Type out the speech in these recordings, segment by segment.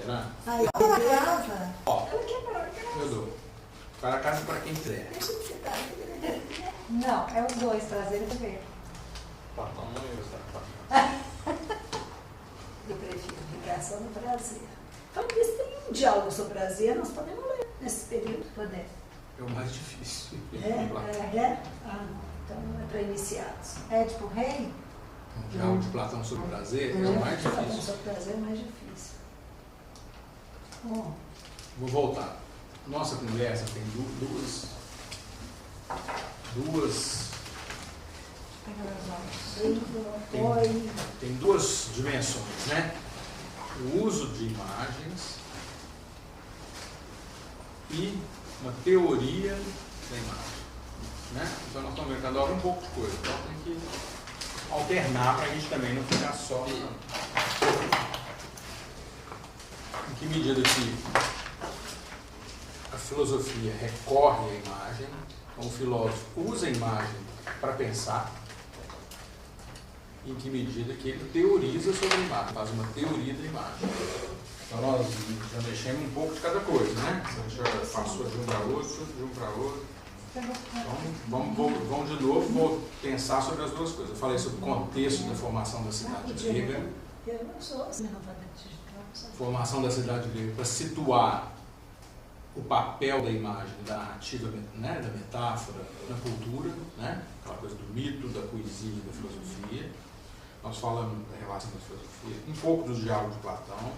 Fernando? Aí ela grava. Ó, Ela quer eu dou. Para casa para quem quiser. Deixa eu sentar. Não, é os dois, traseiro e dianteiro. Platão não ia usar. Eu prefiro ficar só no prazer. Então, se tem um diálogo sobre prazer, nós podemos ler nesse período. Podemos. É o mais difícil. É? Ah, não. Então é para iniciados. É tipo rei? Um diálogo de Platão sobre prazer é o mais Diálogo difícil. sobre prazer é mais difícil. Bom, Vou voltar. Nossa conversa tem tem duas dimensões, né? O uso de imagens e uma teoria da imagem, né? Então nós estamos vendo cada hora um pouco de coisa, então tem que alternar para a gente também não ficar só. Em que medida que a filosofia recorre à imagem, então o filósofo usa a imagem para pensar, em que medida que ele teoriza sobre a imagem, faz uma teoria da imagem. Então nós já mexemos um pouco de cada coisa, né? A gente já passou de um para outro, de um para outro. Então vamos de novo, vou pensar sobre as duas coisas. Eu falei sobre o contexto da formação da cidade grega. eu não sou assim, analfabeta digital. Formação da cidade grega para situar o papel da imagem, da narrativa, né, da metáfora na cultura, né, aquela coisa do mito, da poesia e da filosofia. Nós falamos da relação da filosofia, um pouco dos diálogos de Platão.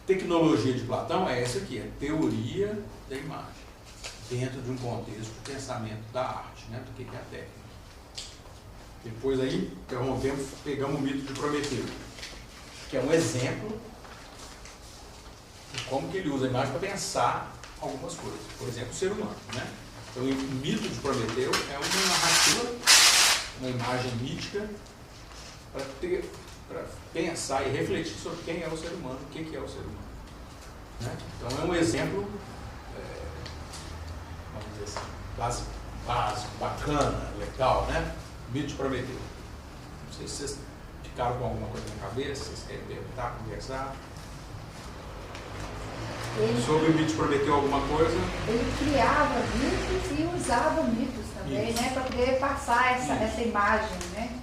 Tecnologia de Platão é essa aqui, é teoria da imagem, dentro de um contexto de pensamento da arte, né, do que é a técnica. Depois aí, interrompemos, pegamos o mito de Prometeu, que é um exemplo de como que ele usa a imagem para pensar algumas coisas. Por exemplo, o ser humano, né? Então, o mito de Prometeu é uma narrativa, uma imagem mítica para pensar e refletir sobre quem é o ser humano, o que é o ser humano. Né? Então, é um exemplo, vamos dizer assim, básico, bacana, legal, né? Mito de Prometeu. Não sei se vocês ficaram com alguma coisa na cabeça, vocês querem perguntar, conversar. Sobre o mito de Prometeu alguma coisa? Ele criava mitos e usava mitos também, Isso. né? Para poder passar essa imagem, né?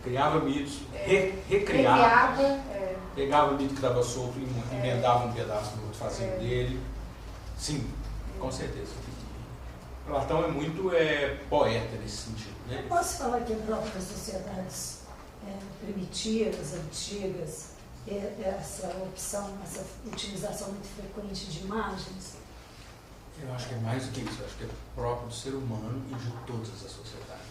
Criava mitos, recriava, Recriava, pegava o mito que estava solto e emendava um pedaço no outro, fazia dele. Sim, com certeza. Platão é muito poeta nesse sentido, né? Eu posso falar que próprias sociedades primitivas, antigas, essa opção, essa utilização muito frequente de imagens? Eu acho que é mais do que isso, eu acho que é próprio do ser humano e de todas as sociedades.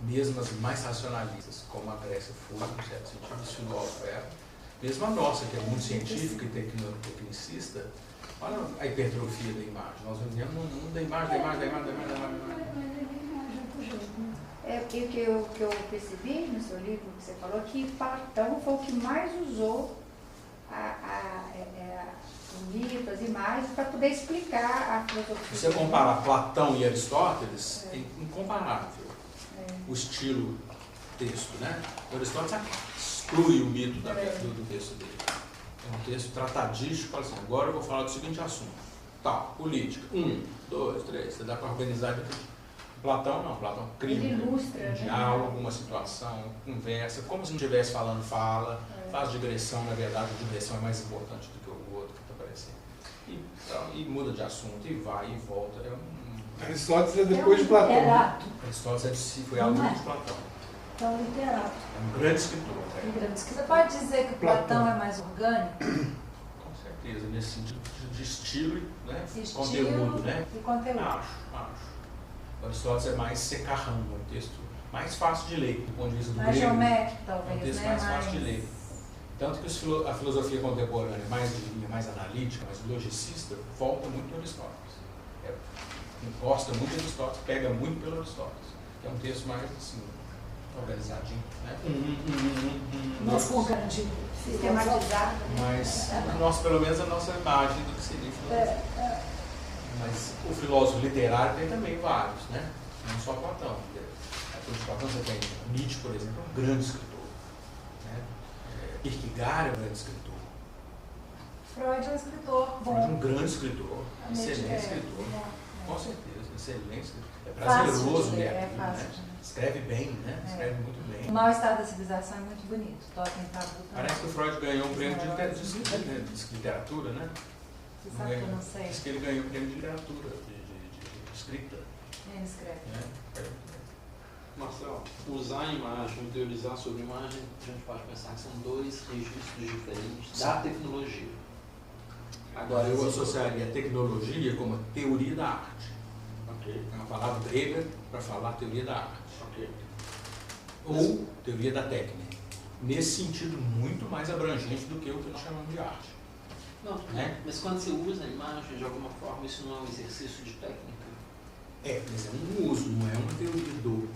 Mesmo as mais racionalistas, como a Grécia foi, no certo sentido, os filósofos eram. Mesmo a nossa, que é muito científica e tecnicista, olha a hipertrofia da imagem. Nós vivemos num mundo da imagem. E o que eu percebi no seu livro, que você falou, que Platão foi o que mais usou o mito, as imagens, para poder explicar a filosofia. Se você comparar Platão e Aristóteles, é incomparável o estilo texto, né? O Aristóteles exclui o mito do texto dele. É um texto tratadístico, fala assim, agora eu vou falar do seguinte assunto. Tal, política. 1, 2, 3, você dá para organizar de tudo. Platão não, Platão cria um diálogo, uma situação, conversa, como se não estivesse falando, faz digressão, na verdade a digressão é mais importante do que o outro que está aparecendo. E muda de assunto, e vai e volta. Aristóteles é depois de Platão. Literato. Aristóteles foi aluno de Platão. Então, literato. É um grande escritor. Um grande Você escritor. pode dizer que o Platão é mais orgânico? Com certeza, nesse sentido de estilo, né? Estilo Conteúdo, né? e conteúdo. Acho. O Aristóteles é mais secarrão, um texto mais fácil de ler, do ponto de vista do Mais grego. geométrico, É talvez, um texto né? mais fácil de ler. Tanto que a filosofia contemporânea, mais de linha, mais analítica, mais logicista, volta muito no Aristóteles. Gosta muito de Aristóteles, pega muito pelo Aristóteles. Que é um texto mais assim, organizadinho. Né? Mas com grande Sistematizado. Mas pelo menos a nossa imagem do que seria filosofia. Mas o filósofo literário tem também vários, né? Não só Platão. Depois de Platão você tem Nietzsche, por exemplo, é um grande escritor. Né? Kierkegaard é um grande escritor. Freud é um escritor Freud é bom. um grande escritor, A mente excelente é escritor. bom. Com certeza, excelente escritor. É Fácil prazeroso de ler ler, aquilo, fácil né? de ler. Escreve bem, né? Escreve muito O bem. Mal-Estar da Civilização é muito bonito. Totem Tabu também. Parece que o Freud ganhou um prêmio de literatura, né? Você sabe que eu não sei. Diz que ele ganhou um prêmio de literatura, de escrita. Ele escreve. Né? Marcelo, usar a imagem, teorizar sobre imagem, a gente pode pensar que são dois registros diferentes da tecnologia. Agora, eu associaria a tecnologia como a teoria da arte. Ok, É uma palavra grega para falar teoria da arte. ok. Ou teoria da técnica. Nesse sentido muito mais abrangente do que o que nós chamamos de arte. Não, tudo Né? bem. Mas quando você usa a imagem, de alguma forma, isso não é um exercício de técnica? Mas é um uso, não é uma teoria do.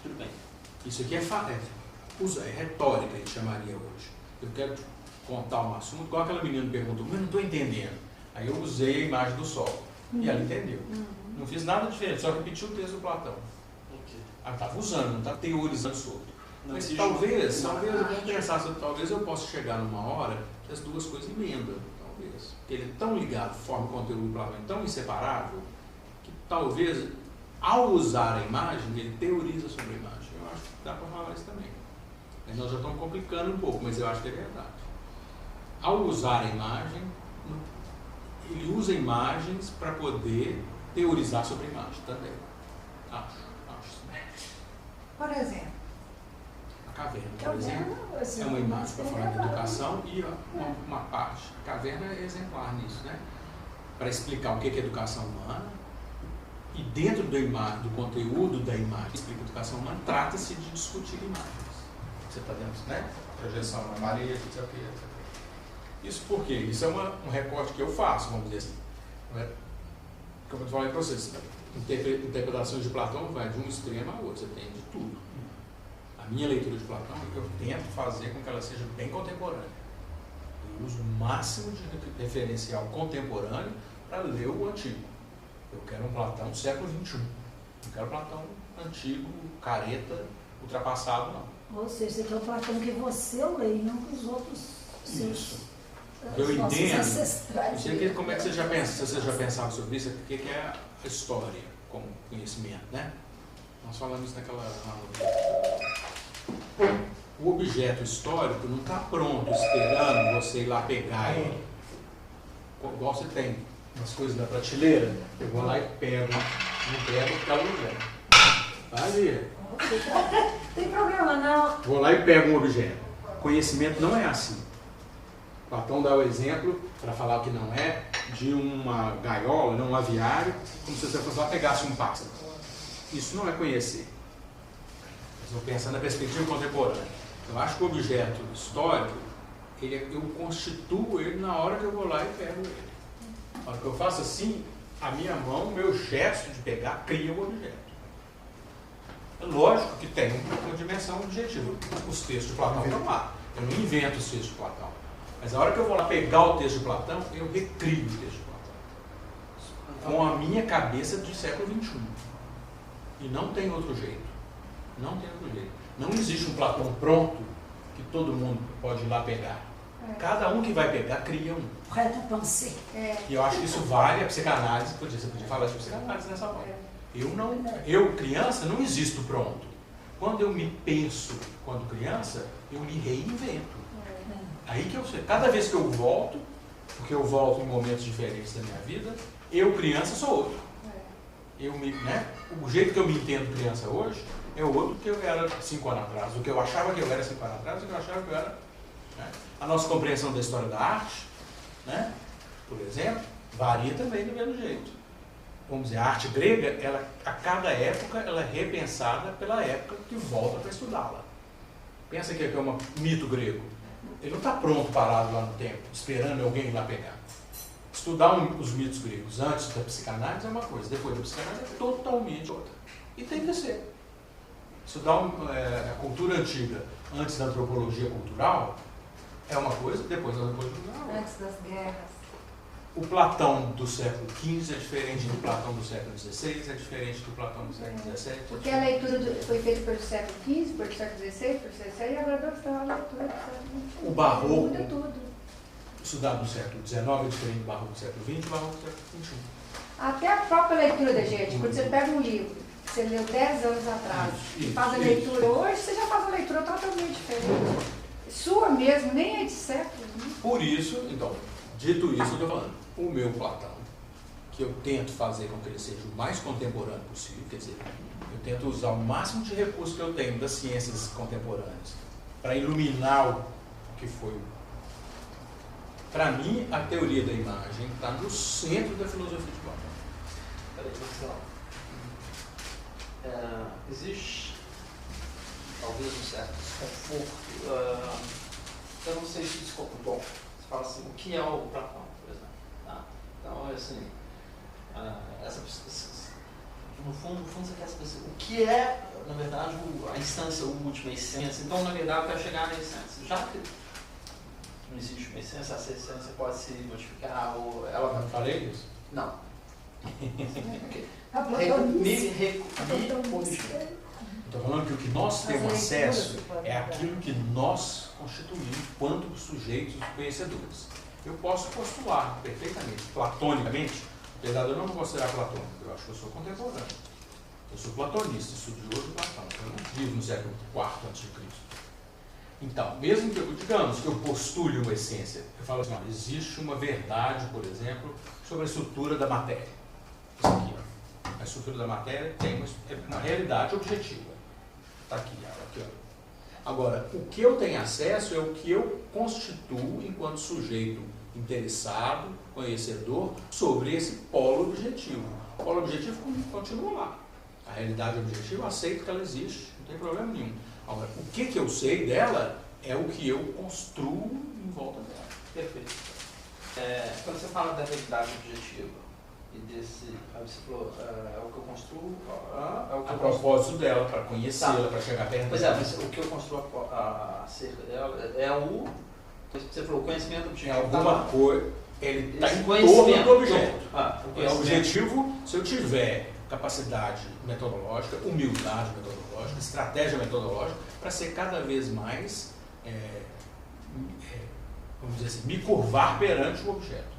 Tudo bem. Isso aqui é retórica, a gente chamaria hoje. Eu quero te contar um assunto, igual aquela menina me perguntou, mas eu não estou entendendo. Aí eu usei a imagem do sol. E ela entendeu. Não fiz nada diferente, só repeti o texto do Platão. Ok. Ela estava usando, não está teorizando sobre. Não Mas existe talvez uma eu arte. vou pensar, talvez eu possa chegar numa hora que as duas coisas emendam, talvez. Porque ele é tão ligado, forma e conteúdo do Platão, é tão inseparável, que talvez, ao usar a imagem, ele teoriza sobre a imagem. Eu acho que dá para falar isso também. Aí nós já estamos complicando um pouco, mas eu acho que é verdade. Ao usar a imagem, ele usa imagens para poder teorizar sobre a imagem também. Acho sim. Por exemplo, A caverna, por exemplo, é uma imagem para falar de educação e uma parte. A caverna é exemplar nisso, né? Para explicar o que é educação humana e dentro do conteúdo da imagem que explica a educação humana, trata-se de discutir imagens. Você está dentro, né? Projeção na parede, etc. Isso por quê? Isso é um recorte que eu faço, vamos dizer assim. Não é? Como eu falei para vocês, interpretações de Platão vai de um extremo ao outro, você tem de tudo. A minha leitura de Platão, eu tento fazer com que ela seja bem contemporânea. Eu uso o máximo de referencial contemporâneo para ler o antigo. Eu quero um Platão do século XXI. Não quero Platão antigo, careta, ultrapassado, não. Ou seja, você quer o Platão que você lê e não que os outros Isso. seus Eu nossos entendo. ancestrais. Não sei como é que você já pensa, se você já pensava sobre isso, o que é a história como conhecimento, né? Nós falamos isso naquela aula. O objeto histórico não está pronto, esperando você ir lá pegar ele. Igual você tem umas coisas da prateleira, eu vou lá e pego, não pego porque ela não quer. Vai ver. Não tem problema, não. Vou lá e pego um objeto. Conhecimento não é assim. Platão dá o exemplo, para falar que não é, de uma gaiola, não um aviário, como se você fosse lá pegasse um pássaro. Isso não é conhecer. Eu vou pensar na perspectiva contemporânea. Eu acho que o objeto histórico, eu constituo ele na hora que eu vou lá e pego ele. Na hora que eu faço assim, a minha mão, o meu gesto de pegar, cria o objeto. É lógico que tem uma dimensão objetiva. Os textos de Platão estão lá. Eu não invento os textos de Platão. Mas a hora que eu vou lá pegar o texto de Platão, eu recrio o texto de Platão. Com a minha cabeça do século XXI. E não tem outro jeito. Não tem outro jeito. Não existe um Platão pronto que todo mundo pode ir lá pegar. Cada um que vai pegar, cria um. Prêt à penser. E eu acho que isso vale a psicanálise. Você podia falar de psicanálise nessa hora. Eu, criança, não existo pronto. Quando eu me penso, quando criança, eu me reinvento. Aí que eu sei. Cada vez que eu volto, porque eu volto em momentos diferentes da minha vida, eu, criança, sou outro. O jeito que eu me entendo criança hoje é o outro que eu era 5 anos atrás. O que eu achava que eu era 5 anos atrás, o que eu achava que eu era. Né? A nossa compreensão da história da arte, né, por exemplo, varia também do mesmo jeito. Vamos dizer, a arte grega, a cada época, ela é repensada pela época que volta para estudá-la. Pensa que é um mito grego. Ele não está pronto, parado lá no tempo, esperando alguém ir lá pegar. Estudar os mitos gregos antes da psicanálise é uma coisa, depois da psicanálise é totalmente outra. E tem que ser. Estudar a cultura antiga antes da antropologia cultural é uma coisa, depois da antropologia cultural é outra. antes das guerras. O Platão do século XV é diferente do Platão do século XVI, é diferente do Platão do século XVII. Porque a leitura foi feita pelo século XV, pelo século XVI, pelo XVI, e agora está a leitura do século XXI. O barroco. Muda tudo. estudado no século XIX é diferente do barroco do século XX e do barroco do século XXI. Até a própria leitura da gente, quando você pega um livro que você leu 10 anos atrás e faz a leitura hoje, você já faz uma leitura totalmente diferente. Sua mesmo, nem é de séculos, né? Por isso, então, dito isso, eu estou falando, o meu Platão, que eu tento fazer com que ele seja o mais contemporâneo possível, quer dizer, eu tento usar o máximo de recursos que eu tenho das ciências contemporâneas para iluminar o que foi. Para mim, a teoria da imagem está no centro da filosofia de Platão. Peraí, Marcelo. Existe talvez um certo desconforto. Eu não sei se desconforto. Bom, você fala assim, o que é o Platão, por exemplo? Tá? Então, assim, no fundo você quer saber o que é, na verdade, a instância última, a essência. Então, na verdade, eu quero chegar na essência. Já que não existe uma essência, essa essência pode se modificar ou ela... Eu falei isso? Não. Okay. A platonice. Estou falando que o que nós temos acesso é aquilo que nós constituímos enquanto sujeitos conhecedores. Eu posso postular perfeitamente, platonicamente, apesar de eu não me considerar platônico, eu acho que eu sou contemporâneo. Eu sou platonista, estudioso de Platão, eu não vivo no século IV a.C. Então, mesmo que, digamos, que eu postule uma essência, eu falo assim, olha, existe uma verdade, por exemplo, sobre a estrutura da matéria. Isso aqui, ó. A estrutura da matéria tem uma realidade objetiva. Está aqui, ó. Agora, o que eu tenho acesso é o que eu constituo enquanto sujeito interessado, conhecedor, sobre esse polo objetivo. O polo objetivo continua lá. A realidade objetiva, eu aceito que ela existe, não tem problema nenhum. Agora, o que eu sei dela é o que eu construo em volta dela. Perfeito. Quando você fala da realidade objetiva e desse, aí você falou, é o que eu construo, é o que A eu propósito dela, para conhecê-la, para chegar perto Pois dela. mas o que eu construo acerca dela é o, você falou, conhecimento objetivo. Tem alguma coisa, ele está em conhecimento torno do objeto. O O objetivo, se eu tiver capacidade metodológica, humildade metodológica, estratégia metodológica, para ser cada vez mais, vamos dizer assim, me curvar perante o objeto.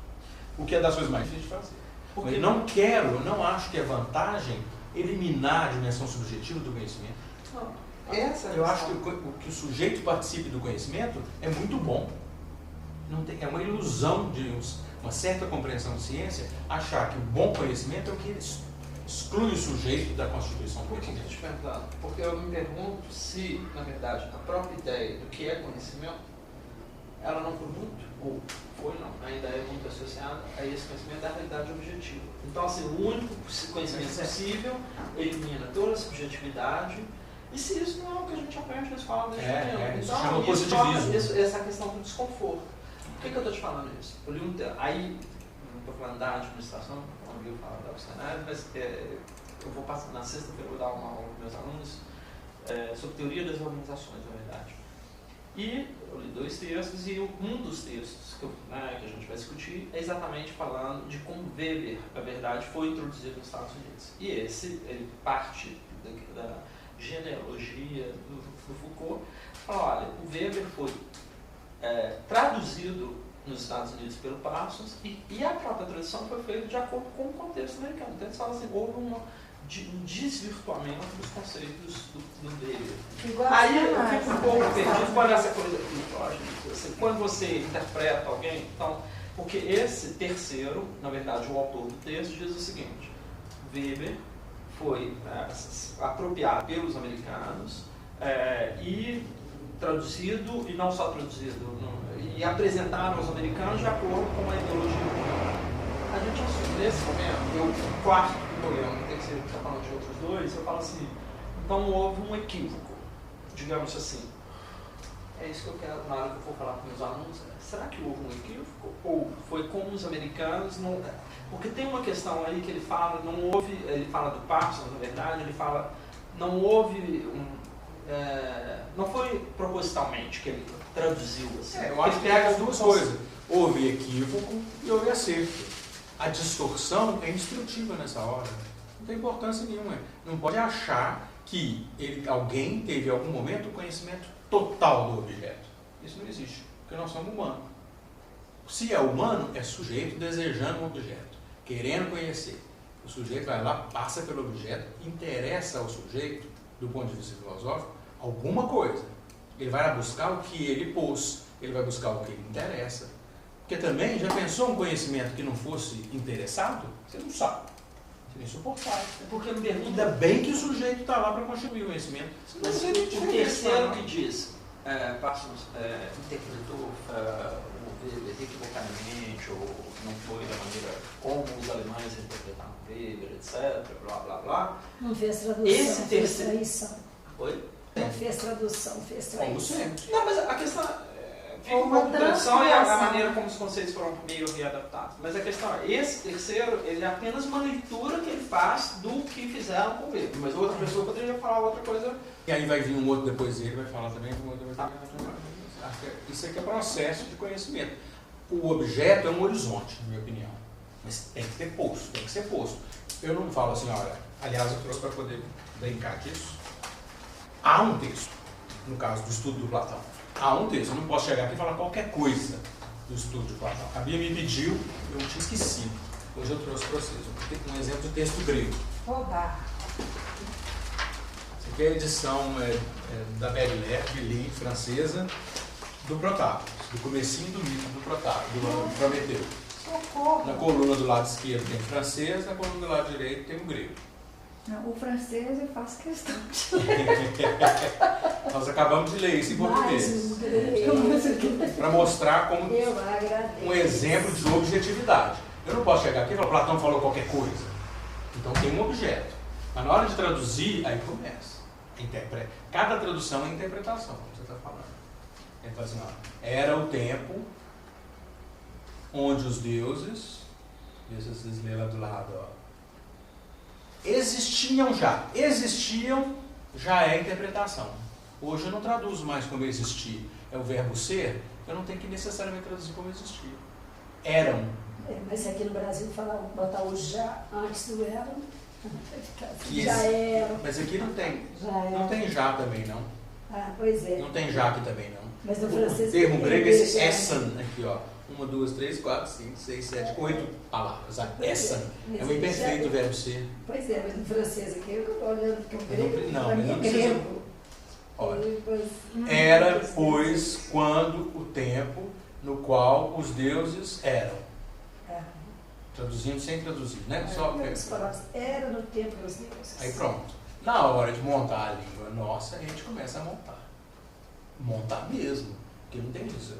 O que é das coisas mais difíceis de fazer. Porque eu não acho que é vantagem eliminar a dimensão subjetiva do conhecimento. Eu acho que o sujeito participe do conhecimento é muito bom. É uma ilusão de uma certa compreensão de ciência achar que o bom conhecimento é o que exclui o sujeito da constituição. Por que eu estou te perguntando? Porque eu me pergunto se, na verdade, a própria ideia do que é conhecimento, ela não foi muito, ou foi não, ainda é muito associada a esse conhecimento da realidade objetiva. Então, assim, o único conhecimento possível elimina toda a subjetividade. E se isso não é o que a gente aprende na escola desde pequeno? Isso Então, chama positivismo. Essa questão do desconforto. Por que eu estou te falando isso? Eu li aí, não estou falando da administração, não vi falar da cenário, mas eu vou passar, na sexta-feira, vou dar uma aula para meus alunos sobre teoria das organizações, na verdade. E eu li 2 textos, e um dos textos que a gente vai discutir é exatamente falando de como Weber, na verdade, foi introduzido nos Estados Unidos. E ele parte da genealogia do Foucault, fala, olha, o Weber foi traduzido nos Estados Unidos pelo Parsons e a própria tradução foi feita de acordo com o contexto americano. Então eles falam assim, houve um desvirtuamento dos conceitos do Weber. Aí eu fico um pouco perdido quando essa coisa assim, quando você interpreta alguém, então, porque esse terceiro, na verdade o autor do texto diz o seguinte, Weber foi apropriado pelos americanos e traduzido, e não só traduzido, e apresentado aos americanos de acordo com a ideologia. A gente assume nesse momento, o quarto problema, o terceiro que está falando de outros 2, eu falo assim, então houve um equívoco, digamos assim. É isso que eu quero, na hora que eu for falar com meus alunos, será que houve um equívoco? Ou foi como os americanos não... Porque tem uma questão aí que ele fala, ele fala do Parsons, na verdade, ele fala, não houve não foi propositalmente que ele traduziu assim. Eu acho que pega as duas coisas. Houve equívoco e houve acerto. A distorção é instrutiva nessa hora. Não tem importância nenhuma. Não pode achar que alguém teve em algum momento o conhecimento total do objeto. Isso não existe, porque nós somos humanos. Se é humano, é sujeito desejando um objeto, querendo conhecer. O sujeito vai lá, passa pelo objeto, interessa ao sujeito, do ponto de vista filosófico, alguma coisa. Ele vai lá buscar o que ele pôs, ele vai buscar o que ele interessa. Porque também, já pensou um conhecimento que não fosse interessado? Você não sabe. Seria insuportável. Porque me pergunta, Ainda bem que o sujeito está lá para contribuir o conhecimento. mas Senão seria o diferente, terceiro não. que diz, interpretou equivocadamente, ou não foi da maneira como os alemães interpretaram Weber, etc., blá, blá, blá. Não fez tradução, Esse fez terceiro- traição. Oi? Não fez tradução, fez Como traição. sempre. Não, mas a questão fica Uma um pouco de tradição e a transformação. maneira como os conceitos foram meio readaptados. Mas a questão é, esse terceiro, ele é apenas uma leitura que ele faz do que fizeram com ele. Mas outra pessoa poderia falar outra coisa. E aí vai vir um outro depois dele, vai falar também, um outro vai falar. Isso aqui é processo de conhecimento. O objeto é um horizonte, na minha opinião. Mas tem que ter posto, tem que ser posto. Eu não falo assim, olha, aliás, eu trouxe para poder brincar disso. Há um texto, no caso do estudo do Platão. Há um texto, eu não posso chegar aqui e falar qualquer coisa do estudo de Platão. A Bia me pediu, eu tinha esquecido. Hoje eu trouxe para vocês um exemplo de texto grego. Oba! Essa aqui é a edição da Baudelaire, bilíngue francesa, do Protágoras, do comecinho do mito do Protágoras, do Prometeu. Socorro! Na coluna do lado esquerdo tem o francês, na coluna do lado direito tem o grego. Não, o francês eu faço questão. Nós acabamos de ler isso em Mais português, um grego. para mostrar como Eu agradeço. um exemplo de objetividade. Eu não posso chegar aqui e falar, Platão falou qualquer coisa. Então tem um objeto. Mas na hora de traduzir, aí começa. Cada tradução é interpretação, como você está falando. Ele fala assim, ó, era o tempo onde os deuses, deixa vocês lerem lá do lado, ó, existiam já é interpretação. Hoje eu não traduzo mais como existir, é o verbo ser, eu não tenho que necessariamente traduzir como existir. Eram. Mas aqui no Brasil fala, botar o já antes do eram. Que Já era. Mas aqui não tem. Já Não era. tem já também, não. Ah, pois é. Não tem já aqui também, não. Mas no O francês. termo tem grego é esse já. essen aqui, ó. 1, 2, 3, 4, 5, 6, 7, 8 palavras. A essen é o imperfeito do verbo ser. Pois é, mas no francês aqui eu estou olhando que o grego. Não, pra mas mim não é precisa- grego. Olha, E depois- era, pois, quando o tempo no qual os deuses eram. Ah, Traduzindo sem traduzir, né? ah, Só vamos falar, era no tempo dos deuses. aí pronto. Na hora de montar a língua nossa, a gente começa a montar. Montar mesmo, porque não tem isso.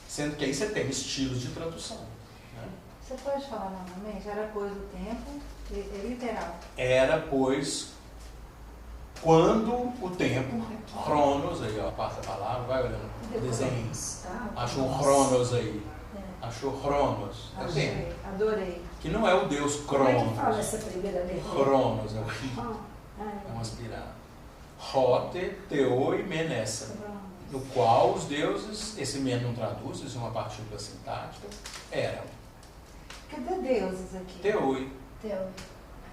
Sendo que aí você tem estilos de tradução. Né? Você pode falar novamente? Era coisa do tempo, é literal. Era, pois, quando o tempo, Cronos, aí ó, passa a palavra, vai olhando o desenho. Tá? Achou um Cronos aí. É. Achou Cronos. Tá vendo? Adorei. Que não é o deus Como é que fala Cronos. essa primeira letra? Cronos é o ri, Ah, é um aspirado. Rote, Teo e Menessa. pronto. No qual os deuses, esse men não traduz, isso é uma partícula sintática, eram. Cadê deuses aqui? Teoi. Teu.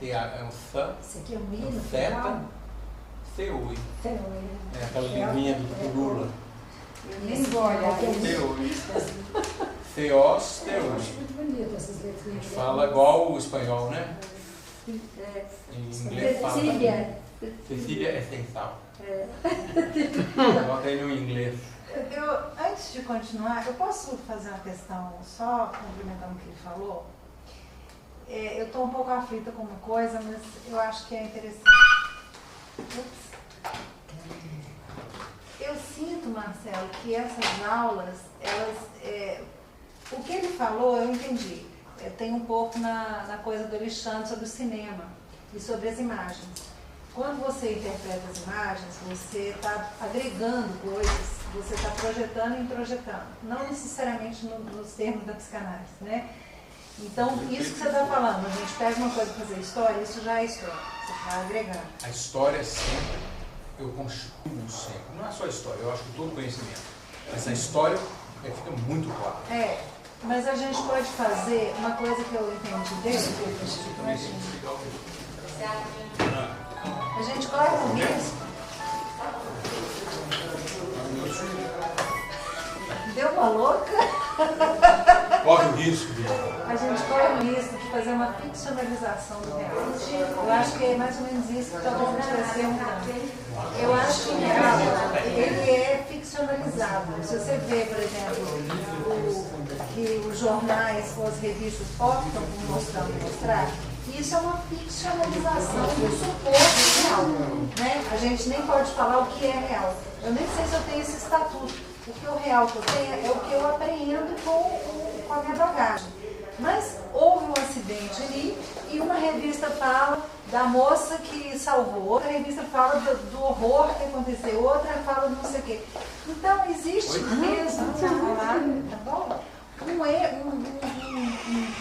É um thã, Esse aqui é um hino um final. theta, teoi. Teu. É aquela linguinha do Lula. Eu nem vou olhar isso. Teoi. Theos, Eu teoi. acho muito bonito essas A letrinhas. gente fala igual o espanhol, né? É, Em inglês fala. Cecília. Cecília é sensal. É. Bota aí no inglês. Antes de continuar, eu posso fazer uma questão só complementando o que ele falou? Eu estou um pouco aflita com uma coisa, mas eu acho que é interessante. Ups. Eu sinto, Marcelo, que essas aulas, o que ele falou eu entendi. Tem um pouco na coisa do Alexandre sobre o cinema e sobre as imagens. Quando você interpreta as imagens, você está agregando coisas, você está projetando e introjetando. Não necessariamente nos termos da psicanálise, né? Então, isso que você está falando, a gente pega uma coisa para fazer história, isso já é história. Você está agregando. A história sempre, eu construo sempre. Não é só história, eu acho que todo conhecimento. Mas a história fica muito clara. Mas a gente pode fazer uma coisa que eu entendi dele. A gente corre com isso. Deu uma louca? Corre o risco de... A gente corre o risco de fazer uma ficcionalização do real. Eu acho que é mais ou menos isso que talvez a gente estivesse perguntando. Eu acho que o real, ele é ficcionalizado. Se você vê, por exemplo, que os jornais ou as revistas optam por mostrar, isso é uma ficcionalização do suposto real. Né? A gente nem pode falar o que é real. Eu nem sei se eu tenho esse estatuto. Porque o real que eu tenho é o que eu apreendo com a minha bagagem. Mas houve um acidente ali e uma revista fala da moça que salvou, outra revista fala do horror que aconteceu, outra fala do não sei o quê. Então existe mesmo, tá bom? Um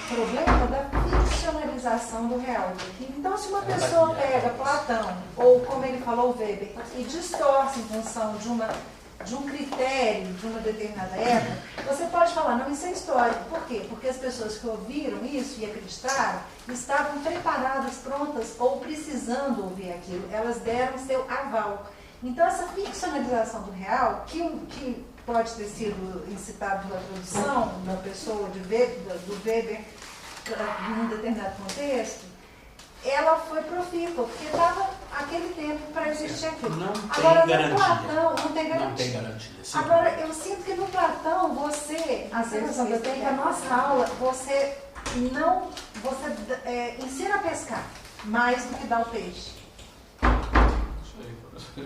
problema da ficcionalização do real. Então, se uma pessoa pega Platão, ou como ele falou, Weber, e distorce em função de um critério de uma determinada época, você pode falar, não, isso é histórico. Por quê? Porque as pessoas que ouviram isso e acreditaram estavam preparadas, prontas ou precisando ouvir aquilo. Elas deram seu aval. Então, essa ficcionalização do real, que pode ter sido incitado pela tradução da pessoa do Weber em um determinado contexto, ela foi profícua, porque estava aquele tempo para existir aquilo. Não tem agora, garantia. No Platão, não tem garantia. Não tem garantia. Sim. Agora, eu sinto que no Platão, você, a sensação que eu tenho é que a nossa aula, você ensina a pescar mais do que dá o peixe.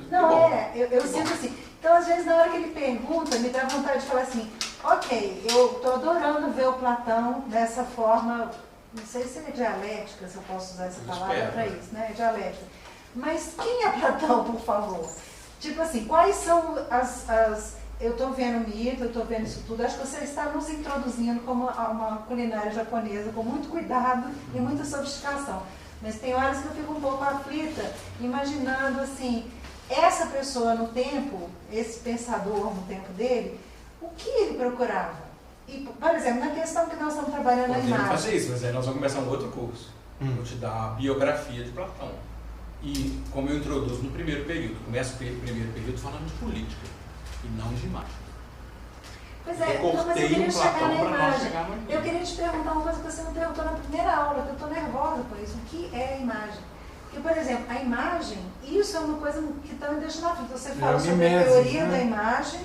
Não, eu sinto assim. Então, às vezes, na hora que ele pergunta, me dá vontade de falar assim, ok, eu estou adorando ver o Platão dessa forma, não sei se é dialética, se eu posso usar essa palavra para isso, né? Dialética. Mas quem é Platão, por favor? Tipo assim, quais são eu estou vendo mito, eu estou vendo isso tudo, acho que você está nos introduzindo como uma culinária japonesa, com muito cuidado e muita sofisticação. Mas tem horas que eu fico um pouco aflita, imaginando assim, essa pessoa no tempo, esse pensador no tempo dele, o que ele procurava? E, por exemplo, na questão que nós estamos trabalhando na imagem. Fazer isso, mas aí nós vamos começar um outro curso. Vou te dar a biografia de Platão. E como eu introduzo no primeiro período, começo o primeiro período falando de política e não de imagem. Pois é, não, mas eu queria chegar na imagem. Eu queria te perguntar uma coisa que você não perguntou na primeira aula, que eu estou nervosa por isso. O que é a imagem? Porque, por exemplo, a imagem, isso é uma coisa que está me deixando na frente. Você fala sobre a teoria da imagem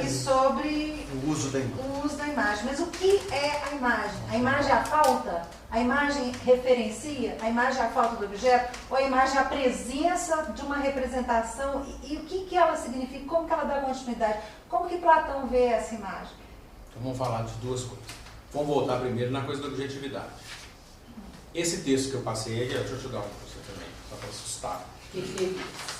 e sobre o uso da imagem. Mas o que é a imagem? A imagem é a falta? A imagem referencia? A imagem é a falta do objeto? Ou a imagem é a presença de uma representação? E o que ela significa? Como que ela dá continuidade? Como que Platão vê essa imagem? Então vamos falar de duas coisas. Vamos voltar primeiro na coisa da objetividade. Esse texto que eu passei aqui, deixa eu te dar um para você também, só para assustar.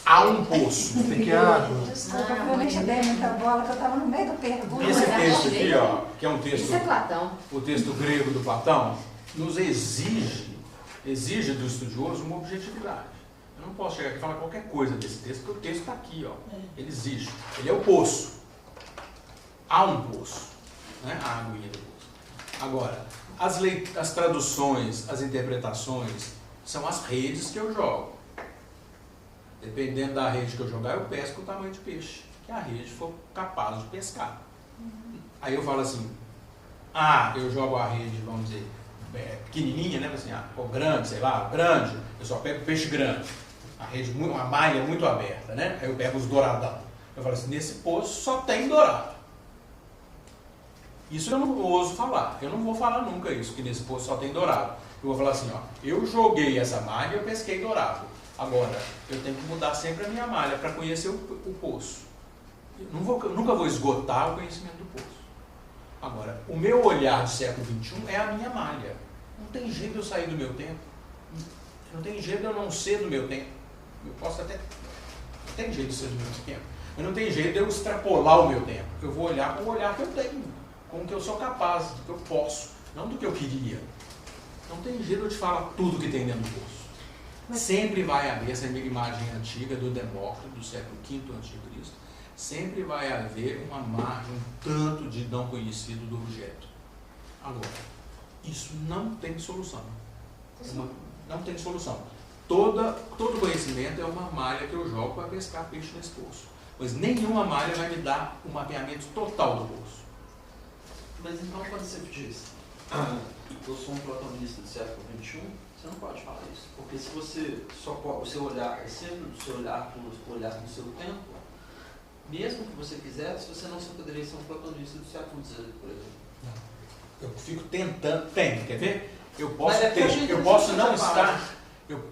Há um poço. Desculpa, eu nem te dei muita bola, que eu estava no meio da pergunta. Esse texto aqui, ó, que é um texto... Isso é Platão. O texto grego do Platão, nos exige do estudioso uma objetividade. Eu não posso chegar aqui e falar qualquer coisa desse texto, porque o texto está aqui, ó. Ele exige. Ele é o poço. Há um poço. Né? A aguinha do poço. Agora, as traduções, as interpretações, são as redes que eu jogo. Dependendo da rede que eu jogar, eu pesco o tamanho de peixe que a rede for capaz de pescar. Aí eu falo assim, eu jogo a rede, vamos dizer, pequenininha, né? Assim, ou grande, sei lá, grande, eu só pego peixe grande. A rede, uma malha muito aberta, né? Aí eu pego os douradão. Eu falo assim, nesse poço só tem dourado. Isso eu não ouso falar. Eu não vou falar nunca isso, que nesse poço só tem dourado. Eu vou falar assim, eu joguei essa malha e eu pesquei dourado. Agora, eu tenho que mudar sempre a minha malha para conhecer o poço. Eu nunca vou esgotar o conhecimento do poço. Agora, o meu olhar do século XXI é a minha malha. Não tem jeito de eu sair do meu tempo. Não tem jeito de eu não ser do meu tempo. Eu posso até... Não tem jeito de ser do meu tempo. Mas não tem jeito de eu extrapolar o meu tempo. Eu vou olhar com o olhar que eu tenho. Com o que eu sou capaz, do que eu posso. Não do que eu queria. Não tem jeito de eu te falar tudo que tem dentro do poço. Sempre vai haver essa imagem antiga do Demócrito, do século V a.C., sempre vai haver uma margem, um tanto de não conhecido do objeto. Agora, isso não tem solução. Não tem solução. Todo conhecimento é uma malha que eu jogo para pescar peixe nesse poço. Mas nenhuma malha vai me dar um mapeamento total do bolso. Mas então quando você diz, eu sou um platonista do século XXI, você não pode falar isso. Porque se você só pode, o seu olhar é sempre o seu olhar no seu tempo, mesmo que você quisesse, você não poderia ser um platonista do século XVIII, por exemplo. Não. Eu fico tentando, quer ver? Eu Mas posso não estar,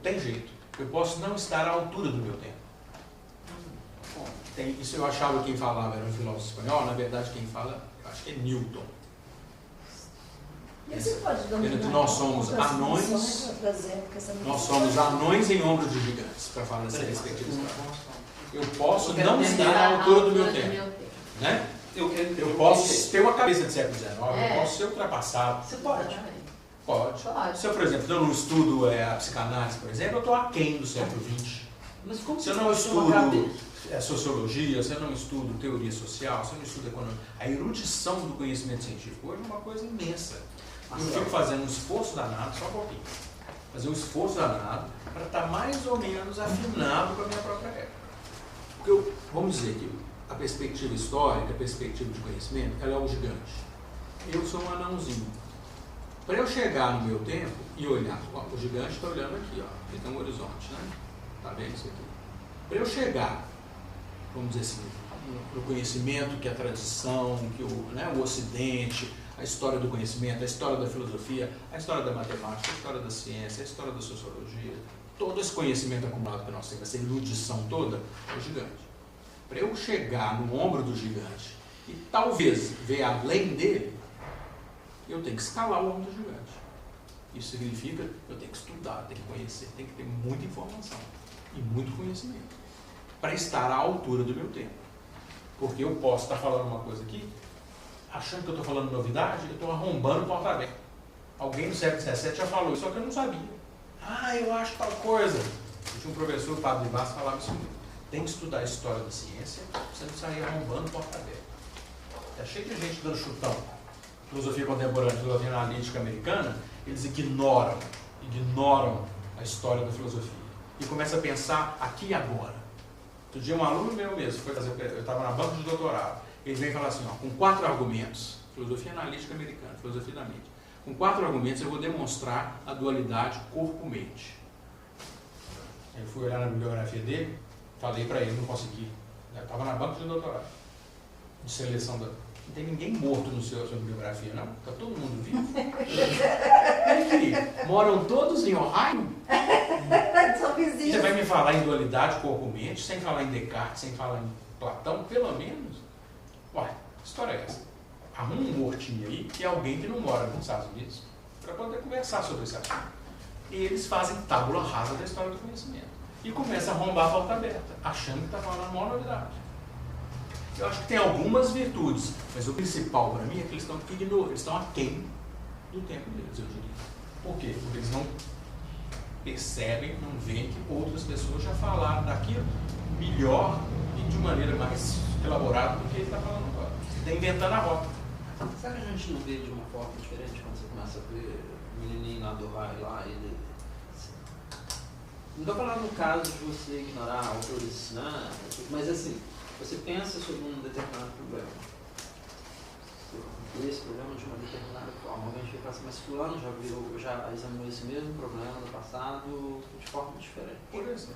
tem jeito, eu posso não estar à altura do meu tempo. Isso eu achava que quem falava era um filósofo espanhol, na verdade quem fala, eu acho que é Newton. E você pode dominar Nós somos anões, nós somos anões em ombros de gigantes, para falar dessa perspectiva. Eu posso não estar à altura do meu tempo. Né? Eu posso ter uma cabeça de século XIX, eu posso ser ultrapassado. Você pode. Pode. Se eu, por exemplo, eu não estudo a psicanálise, por exemplo, eu estou aquém do século XX. Mas como se eu não estudo sociologia, se eu não estudo teoria social, se eu não estudo economia, a erudição do conhecimento científico hoje é uma coisa imensa. Eu fico fazendo um esforço danado, só um pouquinho, fazer um esforço danado para estar mais ou menos afinado com a minha própria época. Porque vamos dizer que a perspectiva histórica, a perspectiva de conhecimento, ela é o gigante. Eu sou um anãozinho. Para eu chegar no meu tempo e olhar, o gigante está olhando aqui, ó, ele tem um horizonte, né? Está vendo isso aqui? Para eu chegar, vamos dizer assim, no conhecimento que a tradição, que o Ocidente, a história do conhecimento, a história da filosofia, a história da matemática, a história da ciência, a história da sociologia, todo esse conhecimento acumulado que nós temos, essa erudição toda, é o gigante. Para eu chegar no ombro do gigante e talvez ver além dele, eu tenho que escalar o ombro do gigante. Isso significa que eu tenho que estudar, tenho que conhecer, tenho que ter muita informação e muito conhecimento para estar à altura do meu tempo. Porque eu posso estar falando uma coisa aqui, achando que eu estou falando novidade, eu estou arrombando o porta aberta. Alguém no século XVII já falou isso, só que eu não sabia. Eu acho tal coisa. Eu tinha um professor, o Pablo de Bastos, falava isso mesmo. Tem que estudar a história da ciência, você não sair arrombando o porta aberta. Está cheio de gente dando chutão. Filosofia contemporânea, filosofia analítica americana, eles ignoram a história da filosofia. E começam a pensar aqui e agora. Outro dia um aluno meu mesmo, eu estava na banca de doutorado, ele veio falar assim, com 4 argumentos, filosofia analítica americana, filosofia da mente, com 4 argumentos eu vou demonstrar a dualidade corpo-mente. Eu fui olhar na bibliografia dele, falei para ele, não consegui. Eu estava na banca de doutorado, de seleção da... Não tem ninguém morto no sua bibliografia, não? Está todo mundo vivo. Moram todos em Ohio? São vizinhos. Você vai me falar em dualidade corpo-mente, sem falar em Descartes, sem falar em Platão, pelo menos? Uai, que história é essa? Arruma um mortinho aí, que é alguém que não mora nos Estados Unidos, para poder conversar sobre esse assunto. E eles fazem tábula rasa da história do conhecimento. E começam a arrombar a porta aberta, achando que está falando a maior novidade. Eu acho que tem algumas virtudes, mas o principal para mim é que eles estão aquém do tempo deles, eu diria. Por quê? Porque eles não percebem, não veem que outras pessoas já falaram daquilo melhor e de maneira mais elaborada do que ele está falando agora. Ele está inventando a roda. Será que a gente não vê de uma forma diferente quando você começa a ver o menininho lá do raio lá? Não estou falando no caso de você ignorar autores, né? Mas assim, você pensa sobre um determinado problema. Esse problema de uma determinada forma. Alguém fica assim, mas fulano já examinou esse mesmo problema no passado de forma diferente. Por exemplo.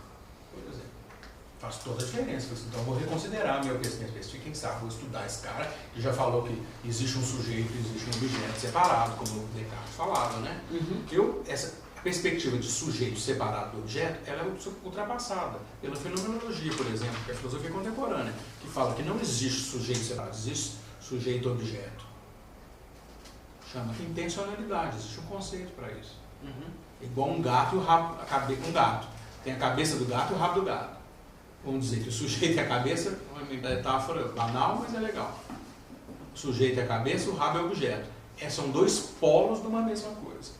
Faz toda a diferença. Então eu vou reconsiderar a minha perspectiva. Quem sabe vou estudar esse cara que já falou que existe um sujeito, existe um objeto separado, como o Descartes falava, né? Essa perspectiva de sujeito separado do objeto, ela é ultrapassada pela fenomenologia, por exemplo, que é a filosofia contemporânea, que fala que não existe sujeito separado, existe sujeito-objeto. Chama intencionalidade, existe um conceito para isso. É igual um gato e o rabo, um gato. Tem a cabeça do gato e o rabo do gato. Vamos dizer que o sujeito é a cabeça, uma metáfora banal, mas é legal. O sujeito é a cabeça, o rabo é o objeto. São 2 polos de uma mesma coisa.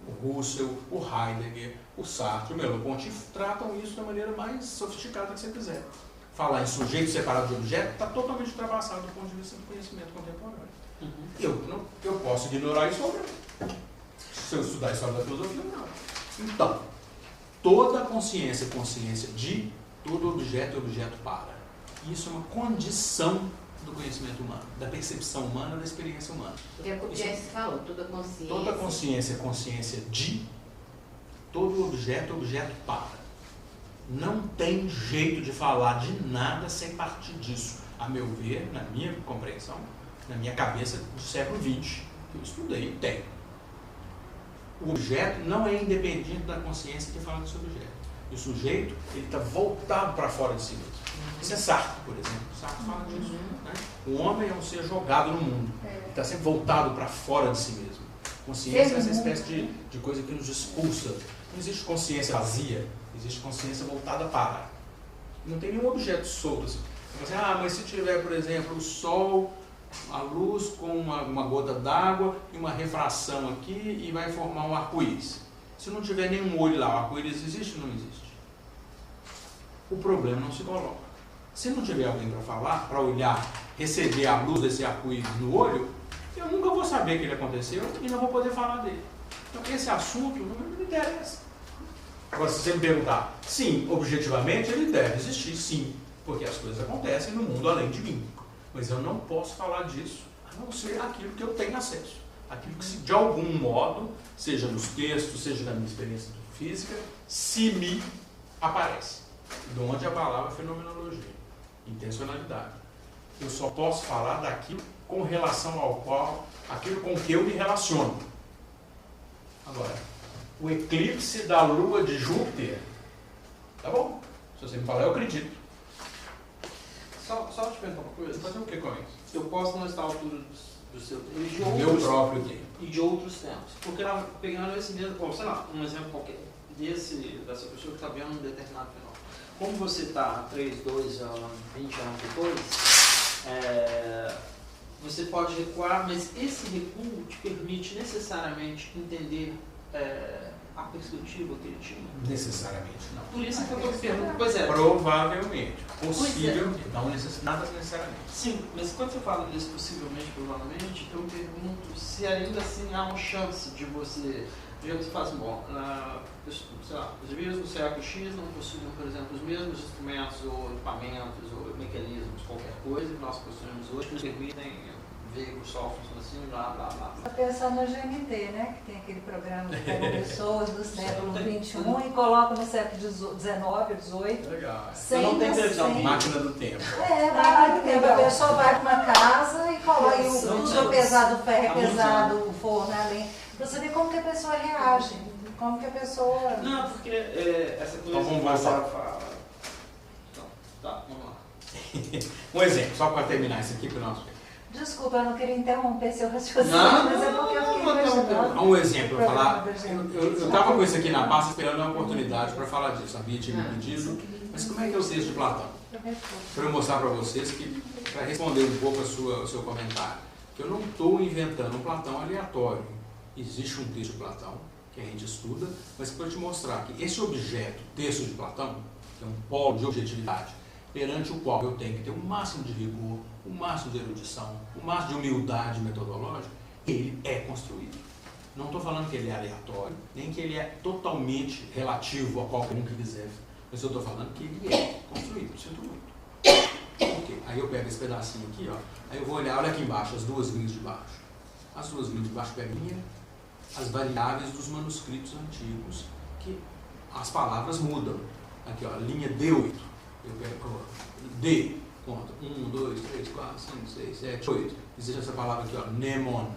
O Russell, o Heidegger, o Sartre, o Merleau-Ponty tratam isso da maneira mais sofisticada que você quiser. Falar em sujeito separado de objeto está totalmente ultrapassado do ponto de vista do conhecimento contemporâneo. Eu posso ignorar isso ou não. Se eu estudar a história da filosofia, não. Então, toda consciência de todo objeto é objeto para. E isso é uma condição do conhecimento humano, da percepção humana, da experiência humana. Porque é o que você falou, toda consciência. Toda consciência é consciência de, todo objeto é objeto para. Não tem jeito de falar de nada sem partir disso. A meu ver, na minha compreensão, na minha cabeça do século XX, que eu estudei, tem. O objeto não é independente da consciência que fala desse objeto. E o sujeito, ele está voltado para fora de si mesmo. Isso é Sartre, por exemplo. Sartre fala disso. Né? O homem é um ser jogado no mundo. Ele está sempre voltado para fora de si mesmo. Consciência é essa espécie de coisa que nos expulsa. Não existe consciência vazia, existe consciência voltada para. Não tem nenhum objeto solto assim. Mas se tiver, por exemplo, o sol, a luz com uma gota d'água e uma refração aqui e vai formar um arco-íris. Se não tiver nenhum olho lá, o arco-íris existe ou não existe? O problema não se coloca. Se não tiver alguém para falar, para olhar, receber a luz desse arco-íris no olho, eu nunca vou saber que ele aconteceu e não vou poder falar dele. Então esse assunto não me interessa. Agora, se você me perguntar, sim, objetivamente ele deve existir, sim, porque as coisas acontecem no mundo além de mim. Mas eu não posso falar disso, a não ser aquilo que eu tenho acesso. Aquilo que, de algum modo, seja nos textos, seja na minha experiência física, se me aparece. De onde a palavra fenomenologia, intencionalidade. Eu só posso falar daquilo com relação ao qual, aquilo com que eu me relaciono. Agora, o eclipse da lua de Júpiter, tá bom? Se você me falar, eu acredito. Só te perguntar uma coisa. Fazer o que com isso? Eu posso não estar à altura do seu tempo e de Meu outros, próprio tempo. e de outros tempos. Porque ela, pegando esse mesmo, bom, sei lá, um exemplo qualquer, dessa pessoa que está vendo um determinado fenômeno. Como você está 3, 2 anos, 20 anos depois, você pode recuar, mas esse recuo te permite necessariamente entender a perspectiva que ele tinha. Necessariamente não. Por isso que eu estou perguntando. Pois é. Provavelmente. Possivelmente. Não nada necessariamente. Sim, mas quando você fala disso possivelmente, provavelmente, eu me pergunto se ainda assim há uma chance de você. Digamos que faz bom, sei lá, os indivíduos do século X não possuíam, por exemplo, os mesmos instrumentos ou equipamentos ou mecanismos, qualquer coisa que nós possuímos hoje, que nos permitem veículos softwares assim, blá blá blá. Estou pensando no GNT, né? Que tem aquele programa que pega pessoas do século XXI e coloca no século XIX, XVIII. Legal. Não tem televisão. Máquina do tempo. Máquina do tempo. A pessoa vai para uma casa e coloca e o pesado, o ferro é pesado, o forno é além. Pra você ver como que a pessoa reage, como que a pessoa... Não, porque essa coisa Então, vamos que voltar. você fala... Então, tá, vamos lá. Um exemplo, só para terminar isso aqui para o nosso tempo. Desculpa, eu não queria interromper seu raciocínio, Não, mas é porque eu fiquei imaginando. Um exemplo, eu falar. Programa da Eu estava com isso aqui na pasta esperando uma oportunidade para falar disso. A Bia tinha me pedido. Mas como é que é o texto de Platão? Para eu mostrar para vocês que, para responder um pouco o seu comentário, que eu não estou inventando um Platão aleatório. Existe um texto de Platão que a gente estuda, mas para te mostrar que esse objeto, texto de Platão, que é um polo de objetividade, perante o qual eu tenho que ter o máximo de rigor, o máximo de erudição, o máximo de humildade metodológica, ele é construído. Não estou falando que ele é aleatório, nem que ele é totalmente relativo a qualquer um que quiser, mas eu estou falando que ele é construído, sinto muito. Por quê? Aí eu pego esse pedacinho aqui, ó, aí eu vou olhar, olha aqui embaixo, as duas linhas de baixo. As duas linhas de baixo pegam as variáveis dos manuscritos antigos, que as palavras mudam. Aqui, ó, linha D8. Eu pego D, conta. 1, 2, 3, 4, 5, 6, 7, 8. Existe essa palavra aqui, ó, mnemon.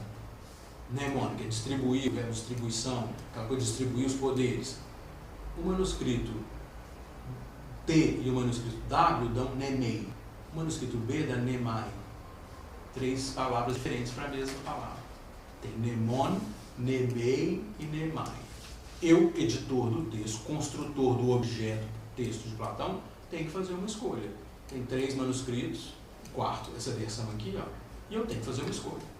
Mnemon, que é distribuir, é distribuição, aquela coisa de distribuir os poderes. O manuscrito T e o manuscrito W dão nemei. O manuscrito B dá nemai. 3 palavras diferentes para a mesma palavra. Tem mnemon, nemei e nemai. Eu, editor do texto, construtor do objeto texto de Platão, tenho que fazer uma escolha. Tem 3 manuscritos, o quarto, essa versão aqui, ó, e eu tenho que fazer uma escolha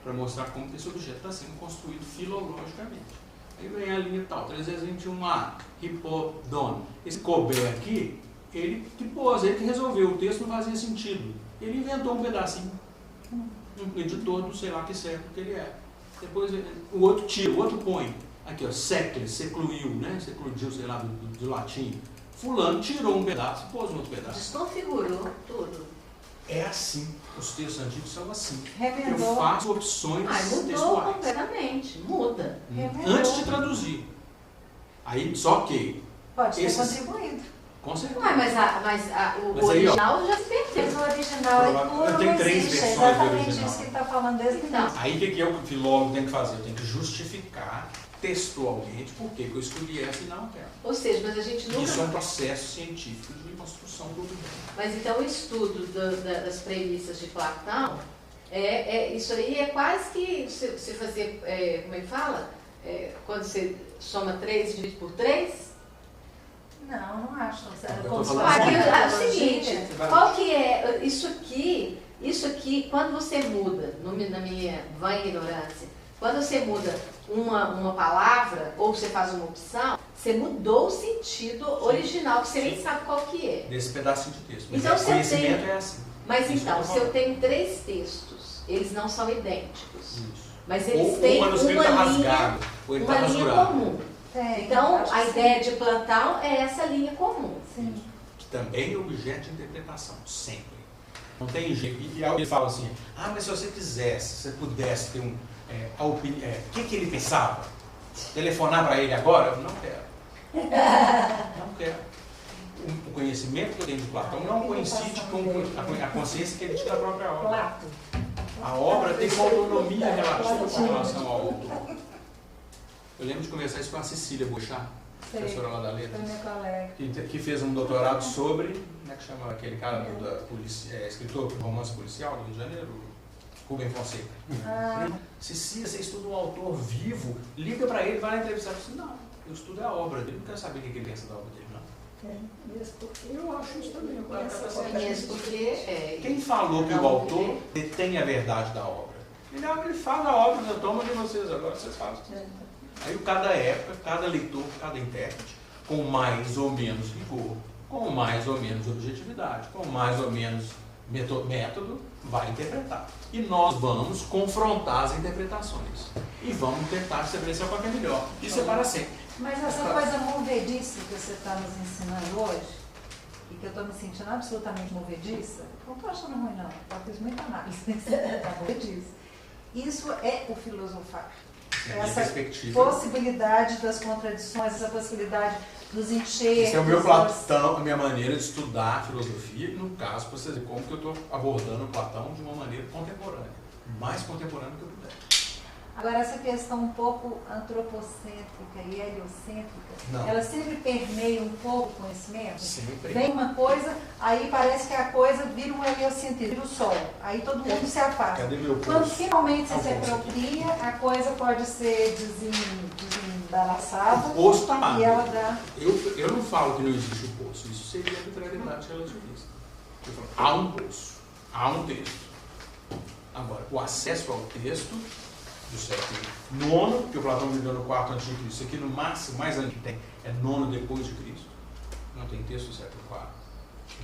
para mostrar como esse objeto está sendo construído filologicamente. Aí vem a linha tal, 321A, hipodon. Esse Colbert aqui, ele que pôs, ele que resolveu, o texto não fazia sentido. Ele inventou um pedacinho, um editor do sei lá que século que ele é. Depois o outro tira, o outro põe. Aqui, ó, secles, secluiu, né? Secluiu, sei lá, do latim. Fulano tirou um pedaço e pôs um outro pedaço. Desconfigurou tudo. É assim. Os textos antigos são assim. Remendou. Eu faço opções Mudou textuais. completamente. Muda. Antes de traduzir. Aí, só que... Pode ter esses- contribuído. Com certeza. Ué, mas o Mas aí, ó, original já se perdeu. Mas o original é Eu puro, tenho não 3 existe. É versões do exatamente original. isso que está falando desde o Então, início. Aí o que eu, filólogo, tenho que fazer? Eu tenho que justificar textualmente por que eu escolhi essa e não aquela. Ou seja, mas a gente nunca... Isso é um processo científico de construção do objeto. Mas então o estudo das premissas de Platão, isso aí é quase que se fazer, como é que fala? Quando você soma 3 e divide por 3? Não, não acho. Eu Como tô se falando fosse Aqui uma é o analogia. seguinte, qual que é isso aqui, quando você muda, na minha vã ignorância, quando você muda uma palavra ou você faz uma opção, você mudou o sentido original, que você nem sabe qual que é. Desse pedacinho de texto. Mas Então, o você conhecimento tem- é assim. Mas Isso então, que eu tô se eu falando. tenho 3 textos, eles não são idênticos, Isso. mas Ou eles o têm manuscrito está uma linha, rasgado, ou ele está uma linha rasurado. comum. Tem, Então, acho a que ideia de Platão é essa linha comum. sim. Que também é objeto de interpretação, sempre. Não tem jeito. E ele fala assim, mas se você quisesse, se você pudesse ter a opinião, o que ele pensava? Telefonar para ele agora? Eu não quero. Não quero. O conhecimento que eu tenho de Platão não coincide com a consciência que ele tinha da própria obra. Plato. A obra tem uma autonomia relativa com relação ao autor. Eu lembro de conversar isso com a Cecília Bouchard, Sei. professora lá da Foi Letras, meu colega. que fez um doutorado sobre, como é que chama aquele cara, escritor de romance policial do Rio de Janeiro, Rubem Fonseca. Ah, Cecília, você estuda um autor vivo, liga para ele, vai na entrevista. Eu disse, não, eu estudo a obra dele, não quero saber o que ele pensa da obra dele, não. Mesmo porque Eu acho isso também. Mesmo porque... Quem falou que o autor detém a verdade da obra? Ele fala a obra, eu tomo de vocês, agora vocês fazem. Aí cada época, cada leitor, cada intérprete, com mais ou menos rigor, com mais ou menos objetividade, com mais ou menos método, vai interpretar. E nós vamos confrontar as interpretações. E vamos tentar estabelecer qual que é melhor. Isso é para sempre. mas essa coisa movediça que você está nos ensinando hoje, e que eu estou me sentindo absolutamente movediça, não estou achando ruim não, eu fiz muita análise nesse movediça. Isso é o filosofar. É a minha Essa perspectiva. possibilidade das contradições, essa possibilidade dos enxertos. Esse é o meu Platão, a minha maneira de estudar a filosofia, e no caso, para vocês verem como que eu estou abordando o Platão de uma maneira contemporânea, mais contemporânea que eu puder. Agora, essa questão um pouco antropocêntrica e heliocêntrica, Não. ela sempre permeia um pouco o conhecimento? Sempre. Vem uma coisa, aí parece que a coisa vira um heliocentrismo, vira o sol. Aí todo mundo se afasta. Cadê meu Quando curso? finalmente você Ah, se o poço apropria, a coisa pode ser desembaraçada O poço está lá. e ela dá... Eu não falo que não existe o poço, isso seria arbitrariedade relativista. Eu falo, há um poço, há um texto. Agora, o acesso ao texto do século IX, que o Platão viveu no quarto antes de Cristo, isso aqui no máximo, mais antigo que tem, é nono depois de Cristo. Não tem texto do século IV.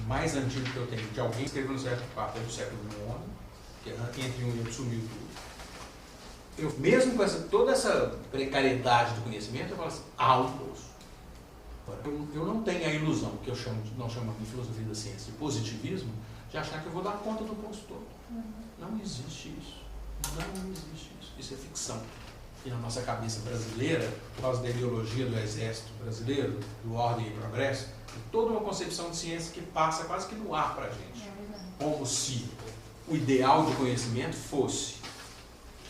O mais antigo que eu tenho, de alguém que escreveu no século IV, é do século IX, que é entre um e outro sumiu tudo. Eu, mesmo com toda essa precariedade do conhecimento, eu falo assim, há um poço. Eu não tenho a ilusão, que eu não chamo de filosofia da ciência, de positivismo, de achar que eu vou dar conta do poço todo. Não existe isso. Não existe isso. Isso é ficção. E na nossa cabeça brasileira, por causa da ideologia do exército brasileiro, do ordem e progresso, tem toda uma concepção de ciência que passa quase que no ar para a gente. Como se o ideal de conhecimento fosse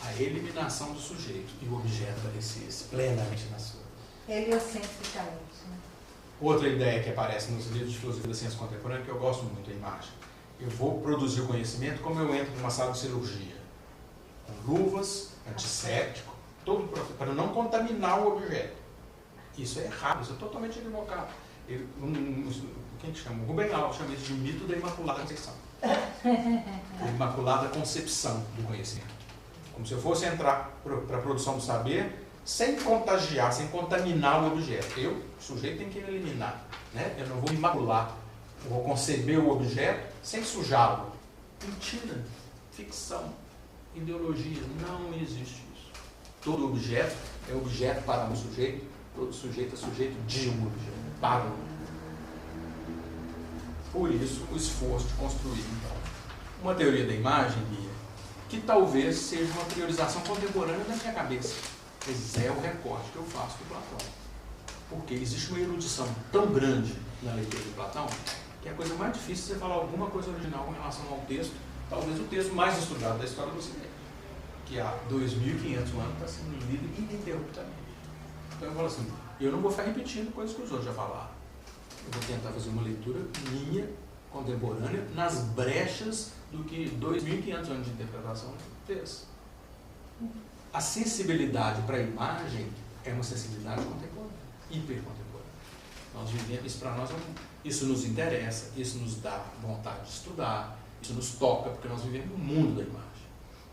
a eliminação do sujeito e o objeto aparecesse plenamente na sua. Heliocentricamente. Né? Outra ideia que aparece nos livros de filosofia da ciência contemporânea, que eu gosto muito, a imagem. Eu vou produzir o conhecimento como eu entro numa sala de cirurgia. Com luvas, antisséptico, para não contaminar o objeto. Isso é errado, isso é totalmente equivocado. Quem que chama? O Rubem Alves chama isso de mito da Imaculada Conceição. A Imaculada Concepção do conhecimento. Como se eu fosse entrar para a produção do saber sem contagiar, sem contaminar o objeto. Eu, o sujeito, tem que eliminar. Né? Eu não vou imacular, eu vou conceber o objeto sem sujá-lo. Mentira, ficção, ideologia, não existe isso. Todo objeto é objeto para um sujeito, todo sujeito é sujeito de um objeto, para um objeto. Por isso, o esforço de construir, então, uma teoria da imagem, Bia, que talvez seja uma priorização contemporânea da minha cabeça. Esse é o recorte que eu faço do Platão. Porque existe uma erudição tão grande na leitura de Platão, que é a coisa mais difícil de você falar alguma coisa original com relação ao texto, talvez o texto mais estudado da história do Ocidente, que há 2.500 anos está sendo lido ininterruptamente. Então eu falo assim, eu não vou ficar repetindo coisas que os outros já falaram. Eu vou tentar fazer uma leitura minha, contemporânea, nas brechas do que 2.500 anos de interpretação fez. A sensibilidade para a imagem é uma sensibilidade contemporânea, hipercontemporânea. Nós vivemos, isso para nós, isso nos interessa, isso nos dá vontade de estudar, isso nos toca, porque nós vivemos no mundo da imagem.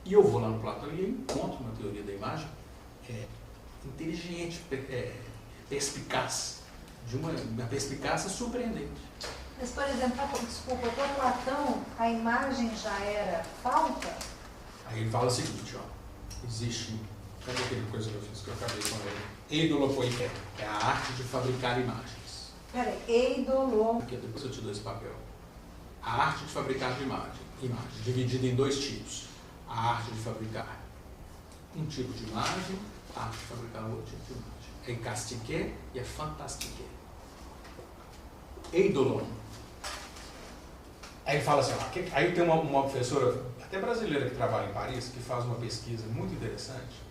E eu vou lá no Platão e eu encontro uma teoria da imagem inteligente, perspicaz, de uma perspicácia surpreendente. Mas, por exemplo, desculpa, para Platão, a imagem já era falta? Aí ele fala o seguinte, ó, existe, cadê aquele coisa que eu fiz que eu acabei com ele? Eidolopoiké, é a arte de fabricar imagens. Peraí, eidolo... Aqui, depois eu te dou esse papel. A arte de fabricar imagem, dividida em dois tipos. A arte de fabricar um tipo de imagem, a arte de fabricar outro tipo de imagem. É encastiqué e é fantastiqué. Eidolon. Aí fala assim, ó, aí tem uma professora, até brasileira, que trabalha em Paris, que faz uma pesquisa muito interessante,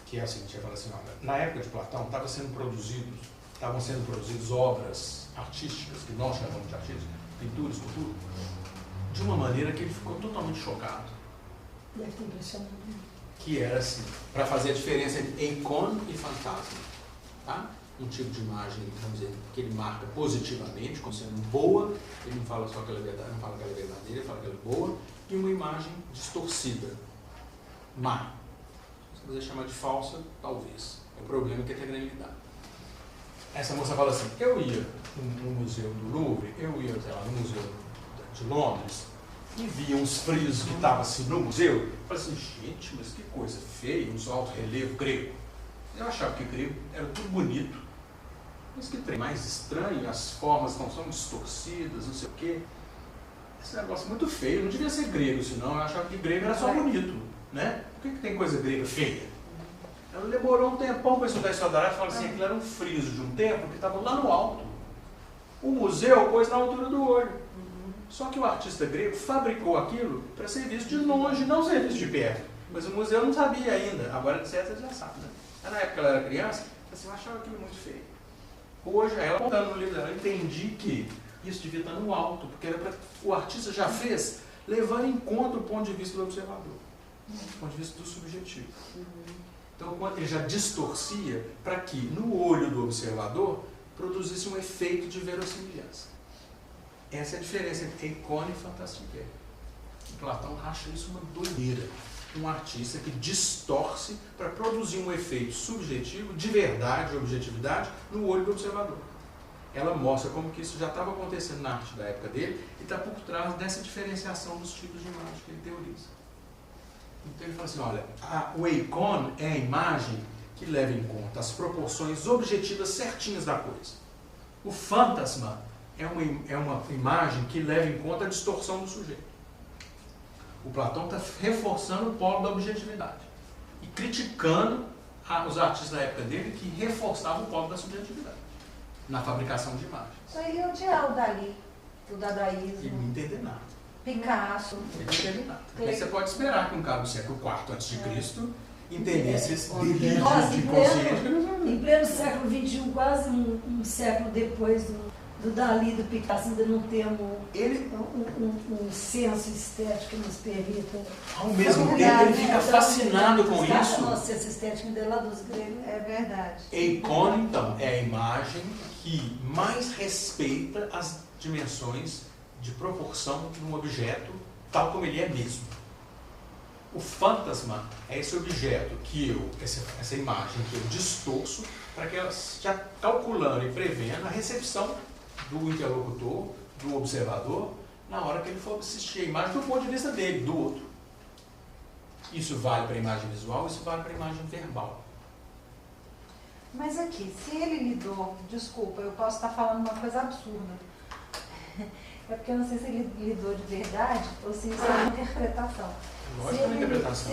que é a seguinte, ela fala assim, olha, na época de Platão estavam sendo produzidas obras artísticas, que nós chamamos de artísticas, pintura, escultura, de uma maneira que ele ficou totalmente chocado. Deve ter impressionado. Que era assim, para fazer a diferença entre eikon e fantasma. Tá? Um tipo de imagem, vamos dizer, que ele marca positivamente, como sendo boa, ele não fala só que ela é verdade, não fala que ela é verdadeira, ele fala que ela é boa, e uma imagem distorcida, má. Se quiser chamar de falsa, talvez. O problema é que tem que lidar. Essa moça fala assim, eu ia no Museu do Louvre, eu ia, sei lá, no Museu de Londres, e via uns frisos que estavam assim no museu, eu falei assim, gente, mas que coisa feia, uns alto relevo grego. Eu achava que grego era tudo bonito, mas que trem mais estranho, as formas não são distorcidas, não sei o quê. Esse negócio é muito feio, não devia ser grego isso não, eu achava que grego era só bonito, né? Por que tem coisa grega feia? Ela demorou um tempão para estudar história da arte e falou assim, aquilo era um friso de um templo que estava lá no alto. O museu pôs na altura do olho. Só que o artista grego fabricou aquilo para ser visto de longe, não ser visto de perto. Mas o museu não sabia ainda. Agora, de certo, já sabe, né? Na época ela era criança, eu achava aquilo muito feio. Hoje, ela contando no livro dela, eu entendi que isso devia estar no alto, porque era o artista já fez, levando em conta o ponto de vista do observador, o ponto de vista do subjetivo. Então, ele já distorcia para que, no olho do observador, produzisse um efeito de verossimilhança. Essa é a diferença entre eikon e fantastiqué. Platão acha isso uma doideira. Um artista que distorce para produzir um efeito subjetivo, de verdade, de objetividade, no olho do observador. Ela mostra como que isso já estava acontecendo na arte da época dele e está por trás dessa diferenciação dos tipos de imagem que ele teoriza. Então ele fala assim, olha, o eikon é a imagem que leva em conta as proporções objetivas certinhas da coisa. O fantasma é uma imagem que leva em conta a distorção do sujeito. O Platão está reforçando o polo da objetividade e criticando os artistas da época dele que reforçavam o polo da subjetividade na fabricação de imagens. Então ele ia odiar o Dalí, o dadaísmo. Ele não entende nada. Picasso. Ele não entende nada. Porque você pode esperar que um cara do século IV a.C. entendesse esse delírio de consciência. Em pleno século XXI, quase um século depois do Dalí, do Picasso, ainda não temos um senso estético que nos permita. Ao mesmo tempo, ele fica fascinado com isso. Nossa, senso estético ainda é lá dos gregos. É verdade. Eikon, então, é a imagem que mais respeita as dimensões de proporção de um objeto tal como ele é mesmo. O fantasma é esse objeto que essa imagem que eu distorço para que ela, já calculando e prevendo a recepção do interlocutor, do observador, na hora que ele for assistir a imagem do ponto de vista dele, do outro. Isso vale para a imagem visual, isso vale para a imagem verbal. Mas aqui, se ele lidou, desculpa, eu posso estar falando uma coisa absurda, É porque eu não sei se ele lidou de verdade ou se isso é uma interpretação. Lógico que é uma interpretação.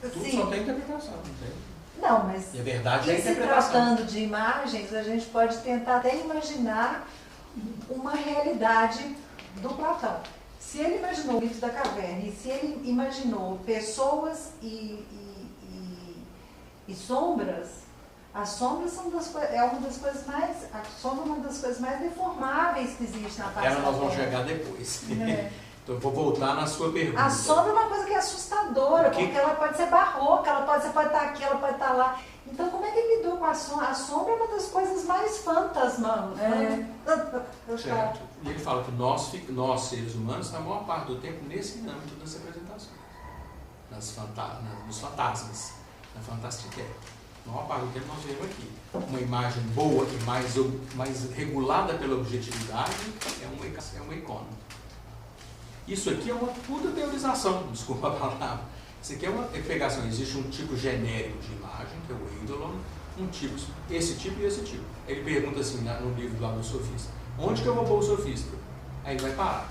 Tudo Sim. só tem interpretação, não tem? Não, mas E a verdade é a e se interpretação. tratando de imagens, a gente pode tentar até imaginar uma realidade do Platão. Se ele imaginou o mito da caverna e se ele imaginou pessoas e sombras, as sombras são uma das coisas mais, a sombra é uma das coisas mais deformáveis que existe na face da Ela nós vamos Terra. chegar depois. É. Então eu vou voltar na sua pergunta. A sombra é uma coisa que é assustadora, Que- porque ela pode ser barroca, você pode estar aqui, ela pode estar lá. Então, como é que ele lidou com a sombra? A sombra é uma das coisas mais fantasmas. Certo. E ele fala que nós seres humanos, na maior parte do tempo, nesse âmbito das representações, nos fantasmas, na fantastique. Na maior parte do tempo nós vemos aqui. Uma imagem boa e mais regulada pela objetividade é uma icona. Isso aqui é uma pura teorização, desculpa a palavra. Isso aqui é uma pegação. Existe um tipo genérico de imagem, que é o eidolon, esse tipo e esse tipo. Ele pergunta assim no livro lá do sofista: onde que eu vou pôr o sofista? Aí ele vai parar.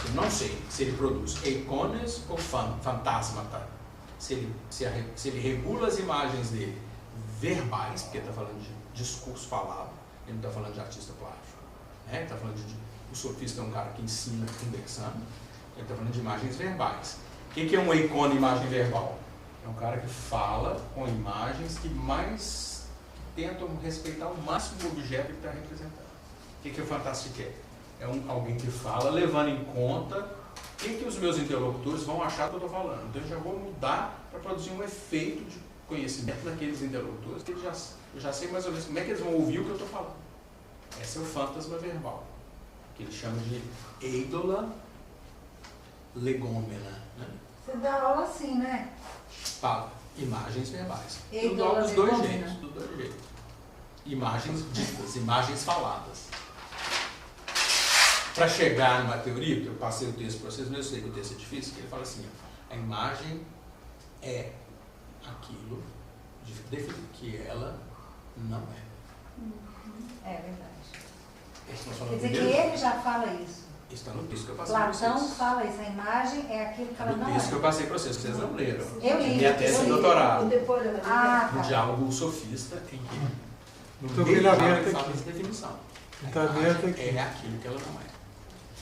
Eu não sei se ele produz icones ou fantasmata. Se ele regula as imagens dele verbais, porque ele está falando de discurso falado, ele não está falando de artista plástico. Né? Ele está falando o sofista é um cara que ensina conversando, ele está falando de imagens verbais. O que é uma icona imagem verbal? É um cara que fala com imagens que mais tentam respeitar o máximo o objeto que está representando. O que é o fantastique? É alguém que fala levando em conta o que os meus interlocutores vão achar que eu estou falando. Então eu já vou mudar para produzir um efeito de conhecimento naqueles interlocutores, que eu já sei mais ou menos como é que eles vão ouvir o que eu estou falando. Esse é o fantasma verbal, que ele chama de eidola legômena. Né? Você dá aula assim, né? Fala, imagens verbais. Eidola Dos dois legômena. jeitos, dos dois jeitos. Imagens ditas, imagens faladas. Para chegar numa teoria, porque eu passei o texto para vocês, mas eu sei que o texto é difícil, que ele fala assim, ó, a imagem é aquilo que ela não é. É verdade. Quer Quer dizer que ele já fala isso. Isso está no texto que eu passei para Platão vocês. fala isso, a imagem é aquilo que ela No não texto que é. eu passei para vocês não leram. Eu li. Minha tese de doutorado. Ah, No tá. diálogo sofista, em que no Tô meio vendo do aberto diálogo ele aqui. fala essa definição. A Tá imagem aberto aqui. é aquilo que ela não é.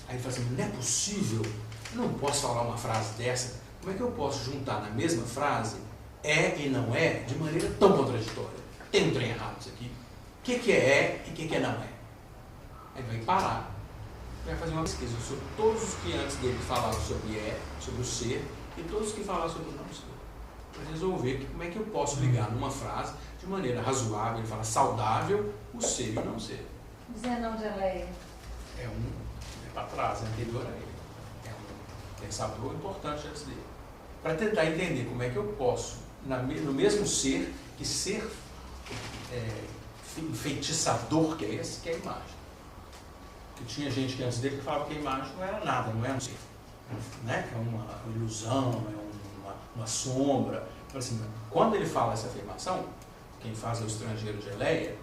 Aí ele fala assim, não é possível, eu não posso falar uma frase dessa, como é que eu posso juntar na mesma frase é e não é de maneira tão contraditória? Tem um trem errado isso aqui. O que é e o que não é? Aí vai parar, vai fazer uma pesquisa sobre todos os que antes dele falavam sobre sobre o ser, e todos os que falavam sobre o não ser. Para resolver como é que eu posso ligar numa frase de maneira razoável, ele fala saudável, o ser e o não ser. Zenão de Eleia. É para trás, é anterior a ele. É um pensador importante antes dele. Para tentar entender como é que eu posso, no mesmo ser, que ser enfeitiçador que é esse, que é a imagem. Porque tinha gente que antes dele que falava que a imagem não era nada, não é um ser. Né? É uma ilusão, é uma sombra. Então, assim, quando ele fala essa afirmação, quem faz é o Estrangeiro de Eleia,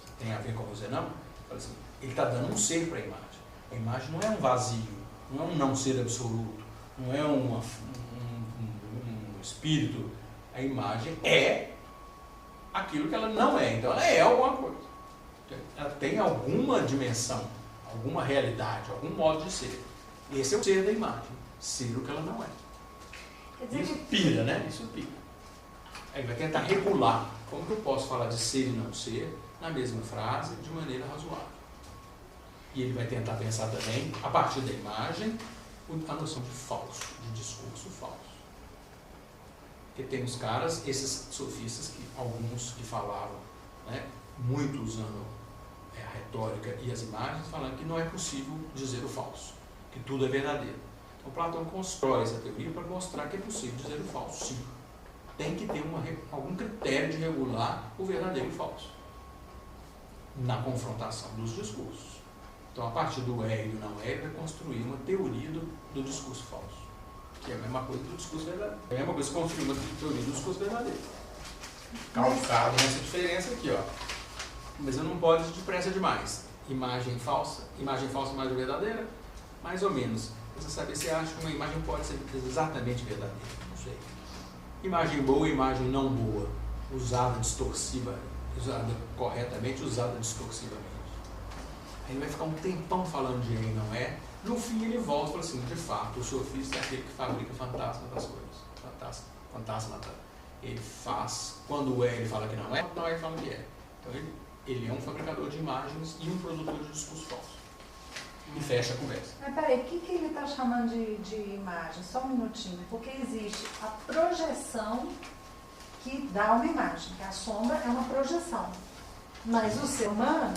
que tem a ver com o Zenão, assim, ele está dando um ser para a imagem. A imagem não é um vazio, não é um não ser absoluto, não é um espírito. A imagem é aquilo que ela não é. Então ela é alguma coisa. Ela tem alguma dimensão, alguma realidade, algum modo de ser. Esse é o ser da imagem. Ser o que ela não é. Quer dizer Isso que pira, né? Isso pira. Aí vai tentar regular. Como que eu posso falar de ser e não ser na mesma frase, de maneira razoável? E ele vai tentar pensar também, a partir da imagem, a noção de falso, de discurso falso. Porque tem os caras, esses sofistas, alguns que falavam, né, muito usando a retórica e as imagens, falando que não é possível dizer o falso, que tudo é verdadeiro. Então Platão constrói essa teoria para mostrar que é possível dizer o falso, sim. Tem que ter algum critério de regular o verdadeiro e o falso na confrontação dos discursos. Então, a partir do é e do não é, ele vai construir uma teoria do discurso falso, que é a mesma coisa do discurso verdadeiro. É a mesma coisa que construir uma teoria do discurso verdadeiro. Calcado nessa diferença aqui, ó. Mas eu não posso ir depressa demais. imagem falsa, imagem verdadeira, mais ou menos. Você saber se acha que uma imagem pode ser exatamente verdadeira, não sei. Imagem boa, imagem não boa, usada corretamente, usada distorcivamente. Aí ele vai ficar um tempão falando de é e não é. No fim ele volta e fala assim, de fato, o sofista é aquele que fabrica fantasma das coisas. Fantasma, ele faz, quando é ele fala que não é, não é ele fala que é. Então ele é um fabricador de imagens e um produtor de discurso falso. E fecha a conversa. Mas peraí, o que ele está chamando de imagem? Só um minutinho. Porque existe a projeção que dá uma imagem, que a sombra é uma projeção. Mas o ser humano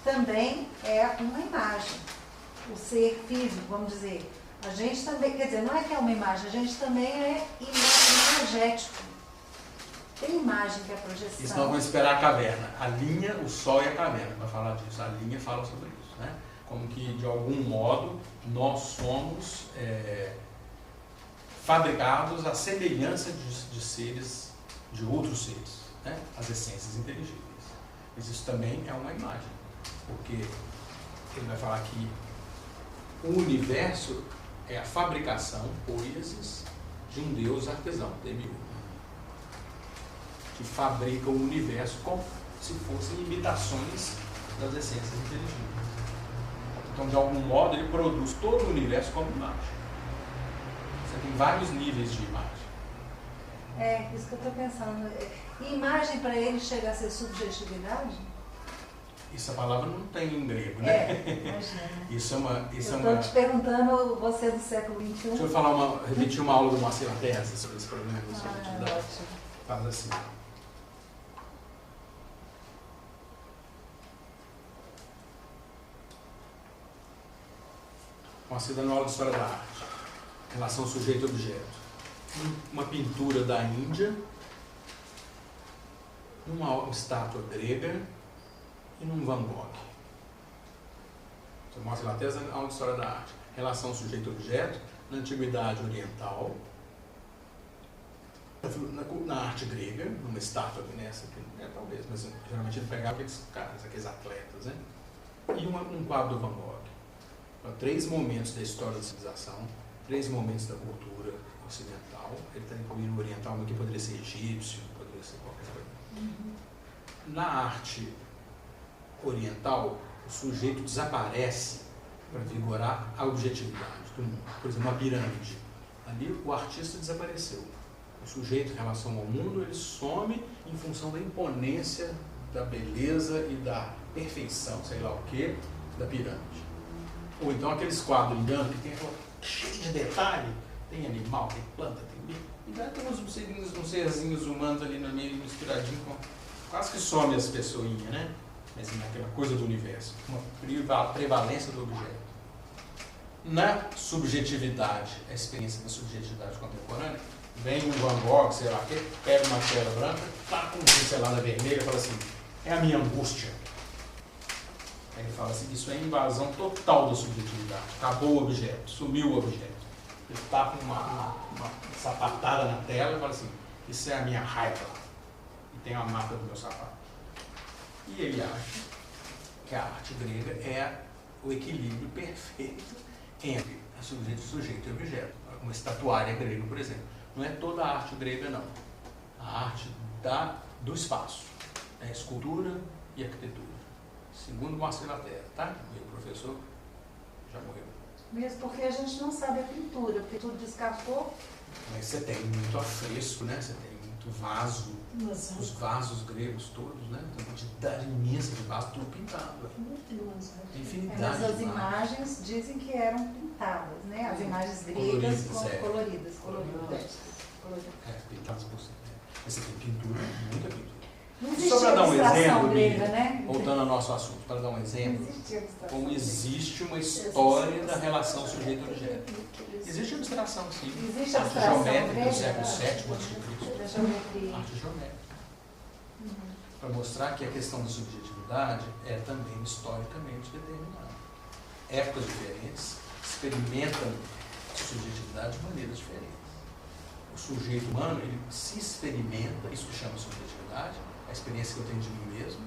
também é uma imagem. O ser físico, vamos dizer. A gente também, quer dizer, não é que é uma imagem, a gente também é imagético. Tem imagem que é projeção. Isso nós vamos esperar a caverna. A linha, o sol e a caverna, para falar disso. A linha fala sobre isso, né? Como que, de algum modo, nós somos fabricados à semelhança de seres, de outros seres, né? As essências inteligíveis. Mas isso também é uma imagem, porque ele vai falar que o universo é a fabricação, poiesis, de um Deus artesão, demiurgo, que fabrica o universo como se fossem imitações das essências inteligíveis. Então, de algum modo, ele produz todo o universo como imagem. Você tem vários níveis de imagem. É, isso que eu estou pensando. E imagem para ele chega a ser subjetividade? Essa palavra não tem em grego, né? Imagina. Isso é uma... Eu estou te perguntando, você do século XXI. Deixa eu repetir uma aula do Marcelo Tessa sobre esse problema da subjetividade. Ótimo. Faz assim. Você dando aula de história da arte, relação sujeito-objeto. Uma pintura da Índia, uma estátua grega e num Van Gogh. Você mostra lá até a aula de história da arte. Relação sujeito-objeto, na antiguidade oriental, na arte grega, numa estátua nessa, talvez, mas geralmente ele pegava aqueles caras, aqueles atletas, né? E um quadro do Van Gogh. Então, 3 momentos da história da civilização, 3 momentos da cultura ocidental. Ele está incluindo o oriental, mas que poderia ser egípcio, poderia ser qualquer coisa. Na arte oriental, o sujeito desaparece para vigorar a objetividade do mundo. Por exemplo, uma pirâmide. Ali o artista desapareceu. O sujeito em relação ao mundo, ele some em função da imponência, da beleza e da perfeição, sei lá o que, da pirâmide. Ou então aqueles quadros indianos que tem cheio de detalhe, tem animal, tem planta, tem bicho, e daí tem uns serzinhos humanos ali no meio, misturadinho, quase que some as pessoinhas, né? Mas naquela coisa do universo, uma prevalência do objeto. Na subjetividade, a experiência da subjetividade contemporânea, vem um Van Gogh, sei lá o quê, pega uma tela branca, tá com uma pincelada vermelha e fala assim, é a minha angústia. Aí ele fala assim, isso é invasão total da subjetividade. Acabou o objeto, sumiu o objeto. Ele está com uma sapatada na tela e fala assim, isso é a minha raiva. E tem uma marca do meu sapato. E ele acha que a arte grega é o equilíbrio perfeito entre sujeito e objeto. Uma estatuária grega, por exemplo. Não é toda a arte grega, não. A arte do espaço. É escultura e arquitetura. Segundo Marcelo Tessa, tá? Meu professor já morreu. Mesmo porque a gente não sabe a pintura, porque tudo descartou. Mas você tem muito afresco, né? Você tem muito vaso. Os vasos gregos todos, né? Tem uma quantidade imensa de vasos, tudo pintado. Tem infinidade mas as de imagens dizem que eram pintadas, né? As imagens gregas coloridas. Pintadas por cima. Mas você tem pintura, muita pintura. Não existia Só para dar um exemplo, grega, né? voltando ao nosso assunto, para dar um exemplo, como existe uma história da relação sujeito-objeto. Existe abstração, sim. Existe arte abstração geométrica do grega, século né? VII a.C. Da geometria. Arte geométrica. Para mostrar que a questão da subjetividade é também historicamente determinada. Épocas diferentes experimentam a subjetividade de maneiras diferentes. O sujeito humano, ele se experimenta, isso que chama subjetividade, a experiência que eu tenho de mim mesmo,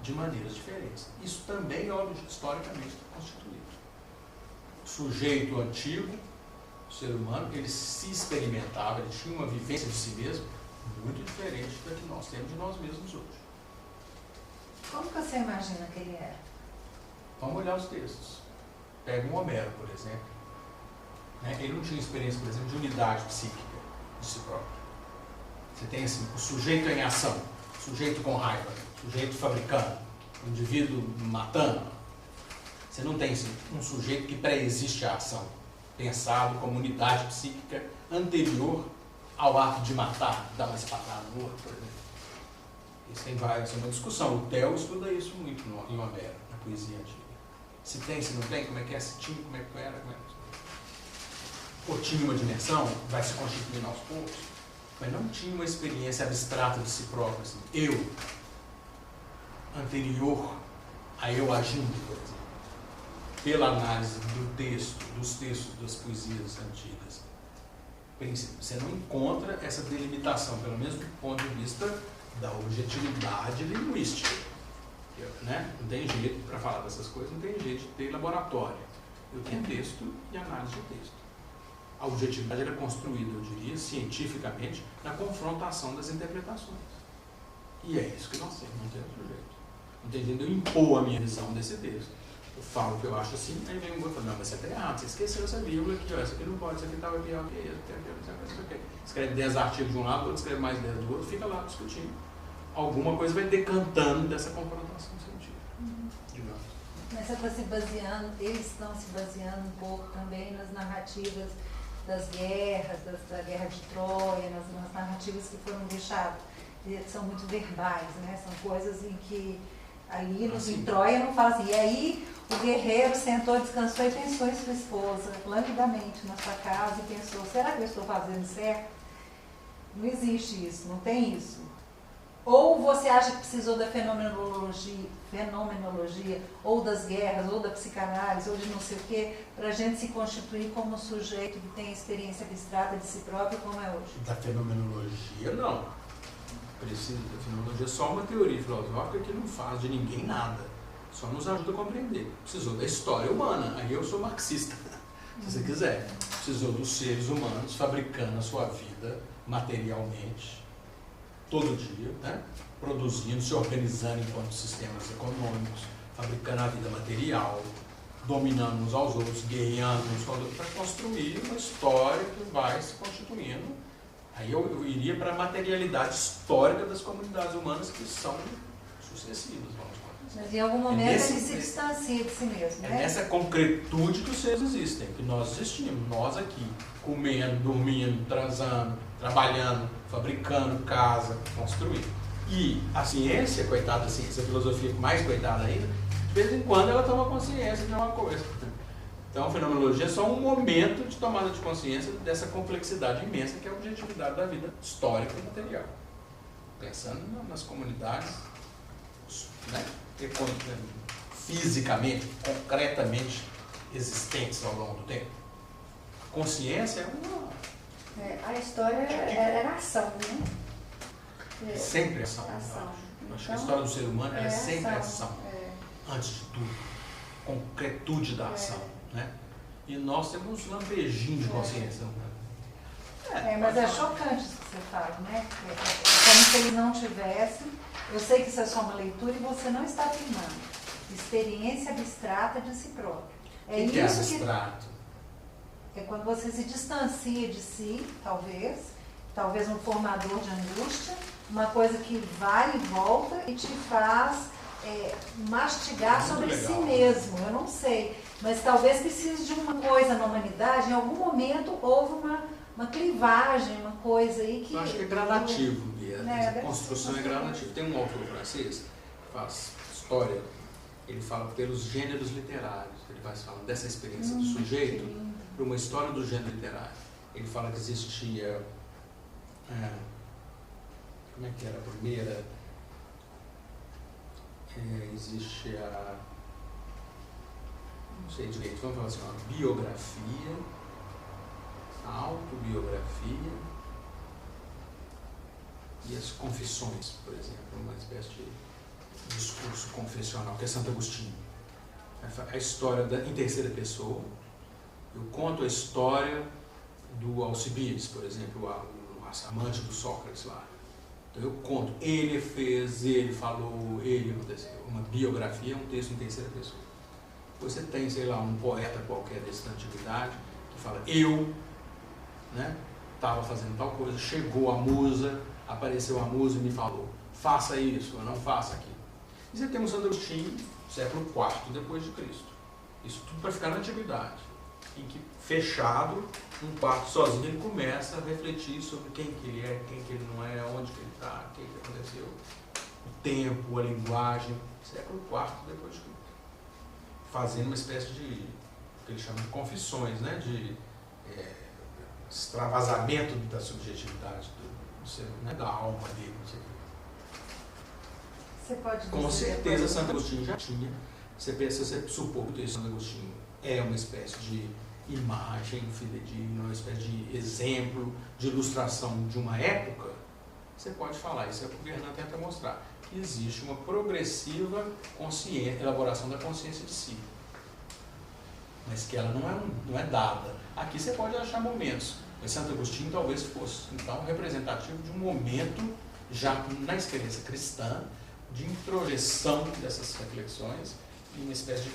de maneiras diferentes. Isso também é historicamente constituído. O sujeito antigo, o ser humano, ele se experimentava, ele tinha uma vivência de si mesmo muito diferente da que nós temos de nós mesmos hoje. Como que você imagina que ele era? Vamos olhar os textos. Pega um Homero, por exemplo. Né? Ele não tinha experiência, por exemplo, de unidade psíquica de si próprio. Você tem assim, o sujeito em ação, o sujeito com raiva, o sujeito fabricando, o indivíduo matando. Você não tem assim, um sujeito que pré-existe à ação, pensado como unidade psíquica anterior ao ato de matar, dar uma espadada no outro, por exemplo. Isso tem várias, é uma discussão. O Theo estuda isso muito em Homero, na poesia antiga. Se tem, se não tem, como é que é, se tinha, como é que era, como é que... Ou tinha uma dimensão, vai se constituindo aos poucos, mas não tinha uma experiência abstrata de si próprio, assim, eu, anterior a eu agindo, por exemplo, pela análise do texto, dos textos das poesias antigas. Você não encontra essa delimitação, pelo menos do ponto de vista da objetividade linguística. Né? Não tem jeito, para falar dessas coisas, não tem jeito de ter laboratório. Eu tenho texto e análise de texto. A objetividade era construída, eu diria, cientificamente, na confrontação das interpretações. E é isso que nós temos, não tem outro jeito. Não tem jeito de eu impor a minha visão desse texto. Eu falo o que eu acho assim, aí vem um outro e fala, não, mas você está errado, você esqueceu essa vírgula aqui, ó, essa aqui não pode, essa aqui estava pior que esse, escreve 10 artigos de um lado, outro escreve mais 10 do outro, fica lá discutindo. Alguma coisa vai decantando dessa confrontação científica, digamos. Mas você está se baseando, eles estão se baseando um pouco também nas narrativas das guerras, da guerra de Troia, nas narrativas que foram deixadas, que são muito verbais, né? São coisas em que ali em Troia não fala assim, e aí o guerreiro sentou, descansou e pensou em sua esposa, languidamente na sua casa, e pensou, será que eu estou fazendo certo? Não existe isso, não tem isso. Ou você acha que precisou da fenomenologia, ou das guerras, ou da psicanálise, ou de não sei o quê, para a gente se constituir como um sujeito que tem experiência abstrata de si próprio, como é hoje? Da fenomenologia, não. Precisa da fenomenologia, só uma teoria filosófica que não faz de ninguém nada. Só nos ajuda a compreender. Precisou da história humana, aí eu sou marxista, se você quiser. Precisou dos seres humanos fabricando a sua vida materialmente, todo dia, né? Produzindo, se organizando enquanto sistemas econômicos, fabricando a vida material, dominando uns aos outros, guerreando uns com os outros, para construir uma história que vai se constituindo. Aí eu iria para a materialidade histórica das comunidades humanas que são sucessivas, vamos dizer. Mas em algum momento ele se distancia de si mesmo, né? É nessa concretude que os seres existem, que nós existimos, nós aqui, comendo, dormindo, transando, trabalhando, fabricando casa, construindo. E a ciência, coitada da ciência, a filosofia mais coitada ainda, de vez em quando ela toma consciência de uma coisa. Então a fenomenologia é só um momento de tomada de consciência dessa complexidade imensa que é a objetividade da vida histórica e material. Pensando nas comunidades, né, fisicamente, concretamente existentes ao longo do tempo. Consciência é uma... A história era ação, né? Sempre ação. Ação. Eu acho que a história do ser humano é sempre ação. ação. Antes de tudo. Concretude da ação. Né? E nós temos um lampejinho de consciência. Mas é chocante isso que você fala, né? É como se ele não tivesse. Eu sei que isso é só uma leitura e você não está afirmando. Experiência abstrata de si próprio. É que isso é abstrato? É quando você se distancia de si, talvez um formador de angústia, uma coisa que vai e volta e te faz mastigar muito sobre legal. Si mesmo. Eu não sei, mas talvez precise de uma coisa na humanidade. Em algum momento houve uma clivagem, uma coisa aí que... Eu acho que é gradativo, Bia. Né, A construção é gradativa. Tem um autor francês que faz história, ele fala pelos gêneros literários. Ele vai falando dessa experiência do sujeito para uma história do gênero literário. Ele fala que existia... como é que era a primeira? Existe a... não sei direito, vamos falar assim, uma biografia, a autobiografia e as confissões, por exemplo, uma espécie de discurso confessional, que é Santo Agostinho. A história em terceira pessoa. Eu conto a história do Alcibiades, por exemplo, o amante do Sócrates lá. Então eu conto, ele fez, ele falou, ele aconteceu. Uma biografia é um texto em terceira pessoa. Você tem, sei lá, um poeta qualquer dessa antiguidade que fala, eu, né, estava fazendo tal coisa, chegou a musa, apareceu a musa e me falou, faça isso, ou não faça aquilo. E você tem um Santo Agostinho, século IV depois de Cristo. Isso tudo para ficar na antiguidade, em que, fechado, num quarto sozinho, ele começa a refletir sobre quem que ele é, quem que ele não é, onde que ele está, o que aconteceu, o tempo, a linguagem, século IV depois de Cristo. Fazendo uma espécie de, o que ele chama de confissões, né, de extravasamento da subjetividade do ser, né, da alma dele. Você pode dizer, com certeza Santo Agostinho já tinha. Se você supor que o texto de Santo Agostinho é uma espécie de imagem fidedigna, uma espécie de exemplo, de ilustração de uma época, você pode falar, isso é o que o Bernard tenta mostrar, que existe uma progressiva elaboração da consciência de si, mas que ela não é dada. Aqui você pode achar momentos, mas Santo Agostinho talvez fosse, então, representativo de um momento, já na experiência cristã, de introjeção dessas reflexões, e uma espécie de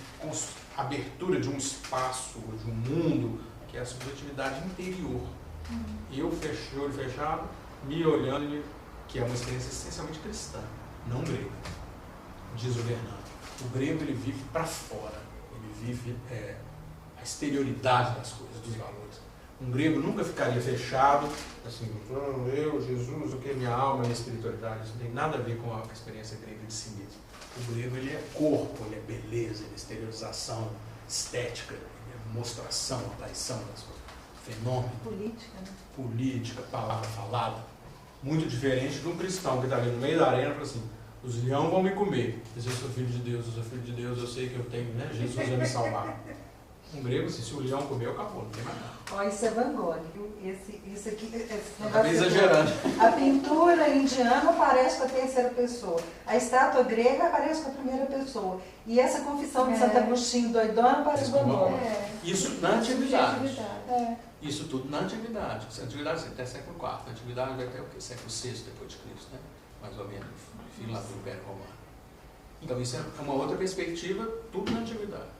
abertura de um espaço, de um mundo, que é a subjetividade interior. Eu fechei o olho fechado, me olhando, que é uma experiência essencialmente cristã, não grega, diz o Bernard. O grego, ele vive para fora, ele vive a exterioridade das coisas, dos valores. Um grego nunca ficaria fechado, assim, eu, Jesus, o que é minha alma, minha espiritualidade, isso não tem nada a ver com a experiência grega de si mesmo. O grego, ele é corpo, ele é beleza, ele é exteriorização, estética, ele é mostração, aparição das coisas, fenômeno. Política, né? Política, palavra falada. Muito diferente de um cristão que está ali no meio da arena e fala assim, os leões vão me comer, mas eu sou filho de Deus, eu sou filho de Deus, eu sei que eu tenho, né? Jesus vai me salvar. Um grego, assim, se o leão comeu, acabou, não tem mais nada. Ó, isso é Van Gogh, viu? Isso aqui... Acabei exagerando. A pintura indiana aparece com a terceira pessoa. A estátua grega aparece com a primeira pessoa. E essa confissão de Santo Agostinho doidona aparece com Van Gogh. Isso na antiguidade. Isso tudo na antiguidade. Na antiguidade até século IV. Na antiguidade vai até o quê? Século VI depois de Cristo, né? Mais ou menos, fim lá do Império Romano. Então isso é uma outra perspectiva, tudo na antiguidade.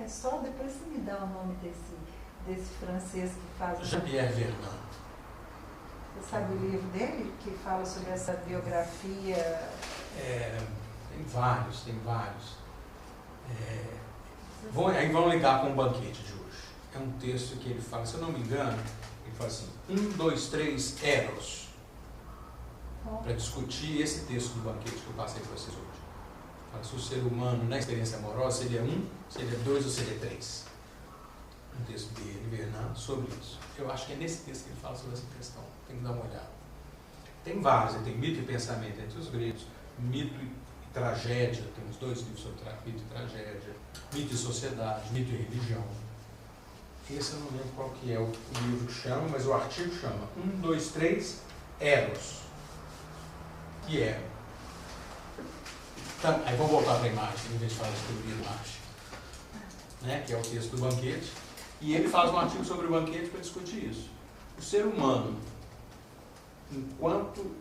É só, depois você me dá o nome desse francês que faz... Jean-Pierre Vernant. Você sabe o livro dele, que fala sobre essa biografia? Tem vários. Aí vão ligar com o banquete de hoje. É um texto que ele fala, se eu não me engano, ele fala assim, 1, 2, 3, eros. Para discutir esse texto do banquete que eu passei para vocês hoje. Fala se o ser humano, na experiência amorosa, seria 1, seria 2 ou seria 3. Um texto dele, Vernant, sobre isso. Eu acho que é nesse texto que ele fala sobre essa questão. Tem que dar uma olhada. Tem vários, tem mito e pensamento entre os gregos, mito e tragédia, temos 2 livros sobre mito e tragédia, mito e sociedade, mito e religião. Esse eu não lembro qual que é o livro que chama, mas o artigo chama 1, 2, 3, eros. Que é. Então, aí vamos voltar para a imagem, em vez de falar de teoria do Marx, né, que é o texto do banquete, e ele faz um artigo sobre o banquete para discutir isso. O ser humano, enquanto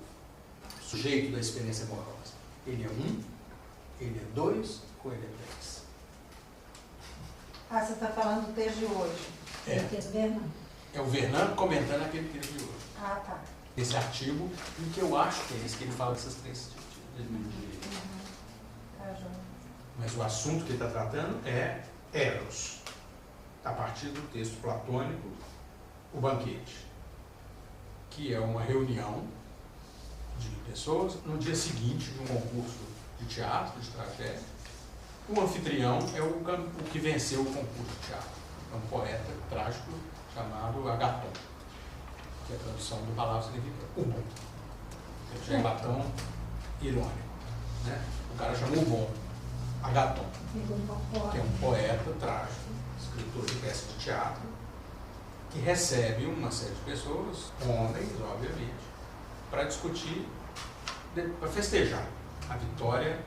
sujeito da experiência amorosa, ele é 1, ele é 2 ou ele é 3? Ah, você está falando do texto de hoje. É o Vernant comentando aquele texto de hoje. Ah, tá. Esse artigo, em que eu acho que é esse que ele fala dessas 3 tipos de... Mas o assunto que ele está tratando é eros, a partir do texto platônico, o banquete, que é uma reunião de pessoas no dia seguinte de um concurso de teatro, de tragédia. O anfitrião é o que venceu o concurso de teatro. É um poeta trágico chamado Agaton, que a tradução da palavra significa o bom. Já é Agaton irônico, né? O cara chamou o bom, Agaton, que é um poeta trágico, escritor de peças de teatro, que recebe uma série de pessoas, homens, obviamente, para discutir para festejar a vitória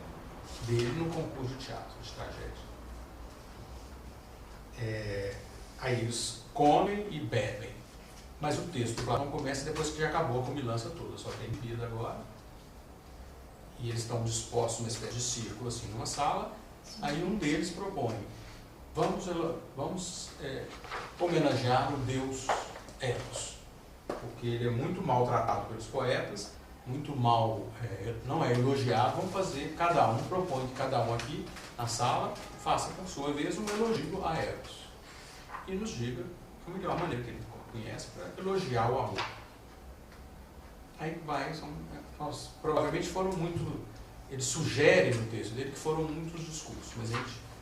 dele no concurso de teatro, de tragédia. Aí eles comem e bebem. Mas o texto do Platão começa depois que já acabou a comilança toda, só tem bebida agora. E eles estão dispostos numa espécie de círculo, assim, numa sala. Aí um deles propõe, vamos homenagear o deus Eros, porque ele é muito maltratado pelos poetas, muito mal, não é elogiado. Vamos fazer, cada um propõe que cada um aqui na sala faça por sua vez um elogio a Eros. E nos diga a melhor maneira que ele conhece para elogiar o amor. Aí vai, provavelmente foram muito, ele sugere no texto dele que foram muitos discursos, mas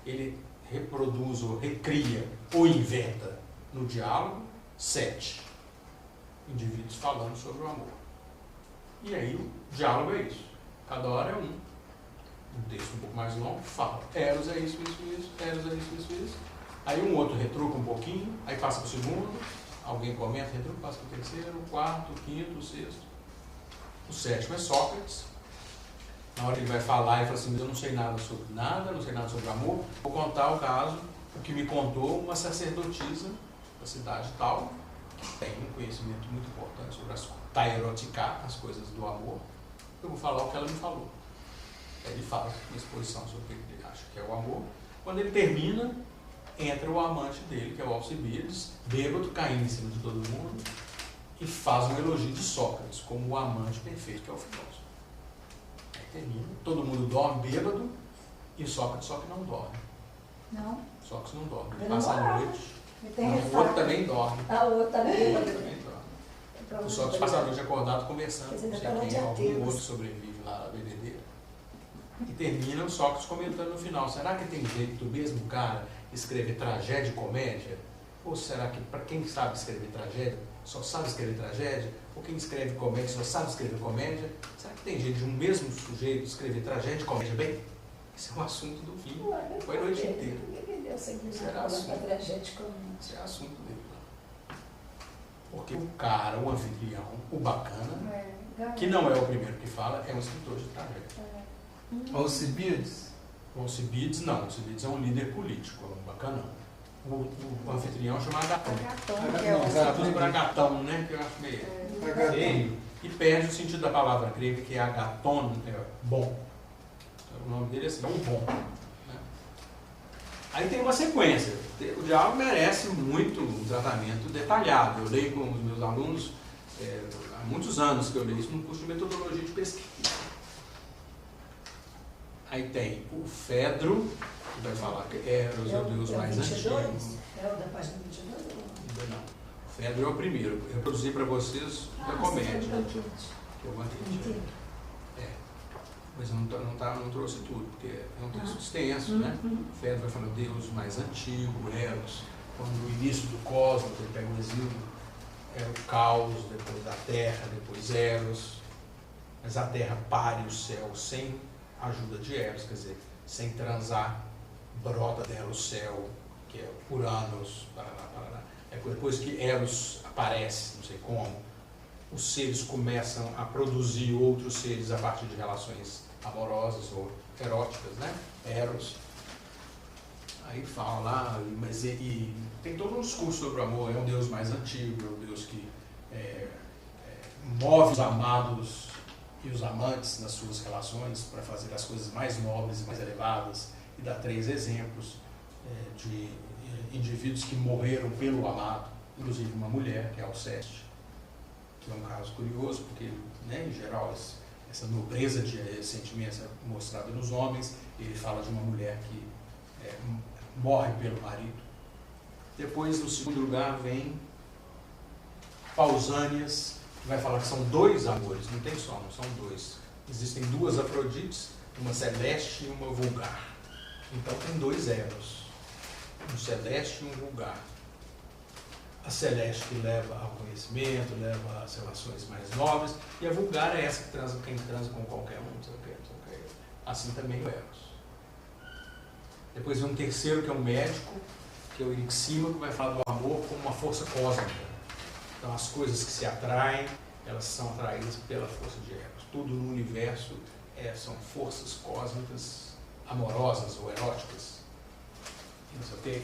ele reproduz ou recria ou inventa no diálogo 7 indivíduos falando sobre o amor. E aí o diálogo é isso. Cada hora é um texto um pouco mais longo, fala, Eros é isso, Eros é isso. Aí um outro retruca um pouquinho, aí passa para o segundo, alguém comenta, retruca, passa para o terceiro, o quarto, o quinto, o sexto. O sétimo é Sócrates. Na hora que ele vai falar, ele fala assim, mas eu não sei nada sobre nada, não sei nada sobre amor, vou contar o caso, o que me contou uma sacerdotisa da cidade tal, que tem um conhecimento muito importante sobre as taeroticar, as coisas do amor. Eu vou falar o que ela me falou. Aí ele faz uma exposição sobre o que ele acha que é o amor. Quando ele termina, entra o amante dele, que é o Alcibiades, bêbado, caindo em cima de todo mundo, e faz um elogio de Sócrates como o amante perfeito, que é o filósofo. Aí termina, todo mundo dorme bêbado, e Sócrates só que não dorme. Não? Sócrates não dorme. Ele Ele passa não a dorme. noite, Tem o outro também dorme. A outra também. O outro também dorme. O Sócrates passa a noite acordado conversando, Quer dizer, não sei naquela quem, de algum Atenas. outro sobrevive lá na bebedeira. E termina o Sócrates comentando no final, será que tem jeito do mesmo cara escrever tragédia e comédia? Ou será que, para quem sabe escrever tragédia, só sabe escrever tragédia? Ou quem escreve comédia só sabe escrever comédia? Será que tem jeito de um mesmo sujeito escrever tragédia e comédia bem? Esse é um assunto do fim. Foi a noite inteira. Será tragédia comédia? Esse é o assunto dele. Porque o cara, o anfitrião, o bacana, que não é o primeiro que fala, é um escritor de tragédia. Alcibiades? O Alcibiades não, o Alcibiades é um líder político, é um bacanão. O anfitrião chama Agatão. Tudo por Agatão, né? Que eu acho meio feio. E perde o sentido da palavra grega, que é agaton, é bom. O nome dele é assim, é um bom. Né? Aí tem uma sequência. O diálogo merece muito um tratamento detalhado. Eu leio com os meus alunos, há muitos anos que eu leio isso num curso de metodologia de pesquisa. Aí tem o Fedro, que vai falar que Eros é o deus mais 22? antigo. É o da página 22? Ainda não. O Fedro é o primeiro. Eu reproduzi para vocês da comédia. Que é o Banquete. Mas eu não trouxe tudo, porque é um texto extenso, né? O Fedro vai falar o deus mais antigo, Eros. Quando no início do cosmos, ele pega o exílio, é o caos, depois da Terra, depois Eros. Mas a Terra pare o céu sem ajuda de Eros, quer dizer, sem transar, brota dela o céu, que é Uranus, parará. É depois que Eros aparece, não sei como, os seres começam a produzir outros seres a partir de relações amorosas ou eróticas, né? Eros. Aí fala lá, mas e tem todo um discurso sobre o amor, é um Deus mais antigo, é um Deus que move os amados e os amantes nas suas relações para fazer as coisas mais nobres e mais elevadas, e dá 3 exemplos de indivíduos que morreram pelo amado, inclusive uma mulher, que é Alceste, que é um caso curioso, porque, né, em geral, essa nobreza de sentimentos é mostrada nos homens. Ele fala de uma mulher que morre pelo marido. Depois, no segundo lugar, vem Pausânias, que vai falar que são 2 amores, não tem só, não são 2. Existem 2 Afrodites, uma celeste e uma vulgar. Então tem 2 Eros, um celeste e um vulgar. A celeste que leva ao conhecimento, leva às relações mais nobres, e a vulgar é essa que transa, quem transa com qualquer um, não sei o que. Assim também o Eros. Depois vem um terceiro, que é um médico, que é o Erixímaco, que vai falar do amor como uma força cósmica. Então as coisas que se atraem, elas são atraídas pela força de Eros. Tudo no universo são forças cósmicas amorosas ou eróticas.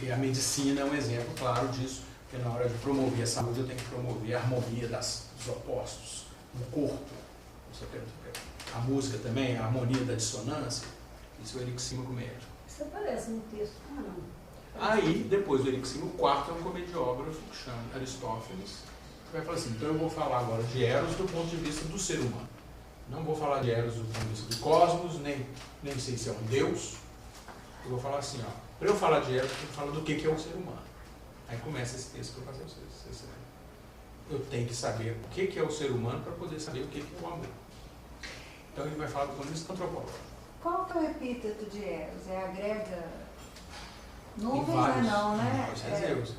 E a medicina é um exemplo claro disso, porque na hora de promover a saúde eu tenho que promover a harmonia dos opostos no corpo. A música também, a harmonia da dissonância, isso é o erixímaco médico. Isso aparece no texto. Ah, não. Aí, depois do erixímaco, o quarto é um comediógrafo que chama Aristófanes, que vai falar assim, então eu vou falar agora de Eros do ponto de vista do ser humano. Não vou falar de Eros do ponto de vista do cosmos, nem sei se é um deus. Eu vou falar assim, para eu falar de Eros, eu tenho que falar do que é o ser humano. Aí começa esse texto que eu vou fazer vocês. Eu tenho que saber o que é o ser humano para poder saber o que é o amor. Então ele vai falar do ponto de vista antropológico. Qual que é o epíteto de Eros? É a grega? Nuvens, não, né?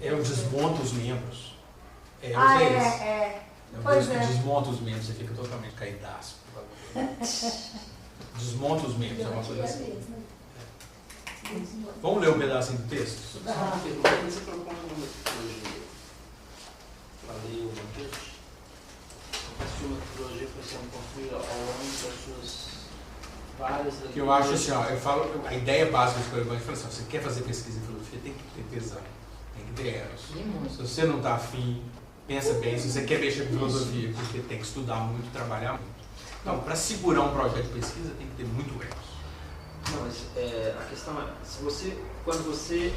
Eu desmonto os membros. Eros Ah, é esse. é. É o Pois Deus que é. desmonta os membros, você fica totalmente caidaço. Desmonta os membros, é uma coisa assim. Vamos ler um pedacinho do texto? Só uma pergunta, você colocou uma metodologia para ler o banquete? Essa metodologia foi sendo construída ao longo das suas várias leituras. Que eu acho assim, eu falo, a ideia básica do Escolha Banquete é assim, você quer fazer pesquisa em filosofia, tem que ter tesão, tem que ter Eros. Se você não está afim, pensa bem, se você quer mexer com filosofia, porque tem que estudar muito, trabalhar muito. Então, para segurar um projeto de pesquisa, tem que ter muito Eros. Não, mas a questão é,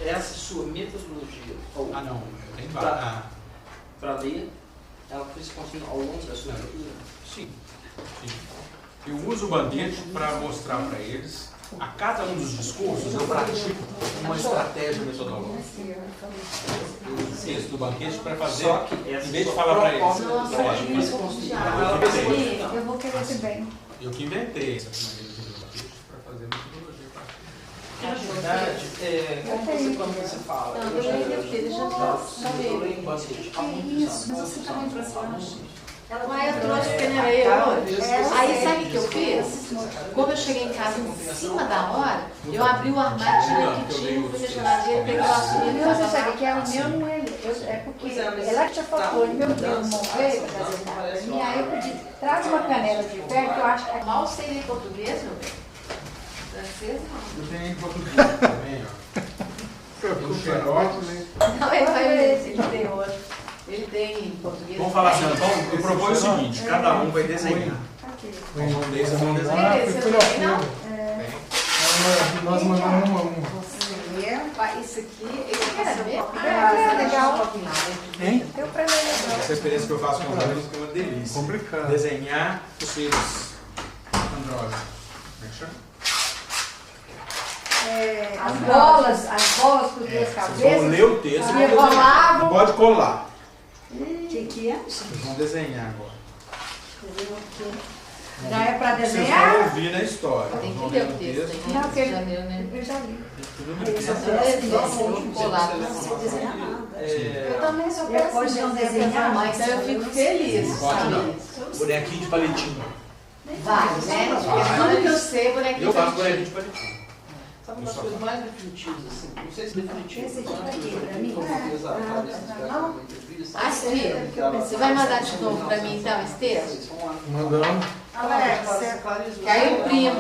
essa sua metodologia, ou não, eu tenho para ler, ela foi se construindo ao longo da sua leitura? Sim. Eu uso o banquete para mostrar para eles, a cada um dos discursos, eu pratico uma estratégia metodológica. Eu uso o texto do banquete para fazer, Só que em vez de falar para eles. Eu vou querer também. Eu que inventei essa maneira de do banquete para fazer metodologia prática. Na verdade, quando você fala, Não, eu leio meu filho, já eu leio em banquete há muitos anos. Mas você também trouxe. Mas eu trouxe porque não era eu hoje. Aí sabe o que eu fiz? Quando eu cheguei em casa em cima da hora, eu abri o armário, tirei o que tinha, fui na geladeira, peguei o assunto e Você sabe que é o meu, não é é porque ela já falou, meu Deus, não veio pra fazer nada pra mim, aí eu pedi, traz uma canela de ferro, que eu acho que mal sei ler português, meu bem. Francês não. Eu tenho em português também, Tem um xerox, né? Não, ele tem outro. Ele tem em português. Vamos falar assim, então, eu proponho o seguinte, cada um vai desenhar. Um deles vão desenhar. Beleza, você não tem não? Nós mandamos uma. Isso aqui era ver? é legal. Hein? Eu pra ler legal. Essa experiência que eu faço com os alunos é uma delícia. Complicado. Desenhar os seres andrógenos. Como é que chama? As bolas com duas Vocês cabeças. vão ler o texto e vão desenhar. Rolavam. Não pode colar. O que é? Vocês vão desenhar agora. Já é pra Vocês desenhar? vão ouvir na história. Tem Vão que ler ler o o texto, texto. né? Não, porque Já leu, né? eu já li. Tudo no texto. Não sei desenhar nada. Eu também sou Você pode não desenhar, Mas eu fico feliz. Pode sabe? não. Bonequinho de palitinho. Vai, né? Porque tudo que eu sei, bonequinho. Eu faço bonequinho de palitinho. Sabe umas coisas mais definitivas, assim, não sei se definitivas, Esse aqui quanto daqui, eu pra mim? já uma entrevista. Ah, sim. Você vai mandar de novo pra mim, então, esse texto? Mandamos. Alex, Que aí eu imprimo.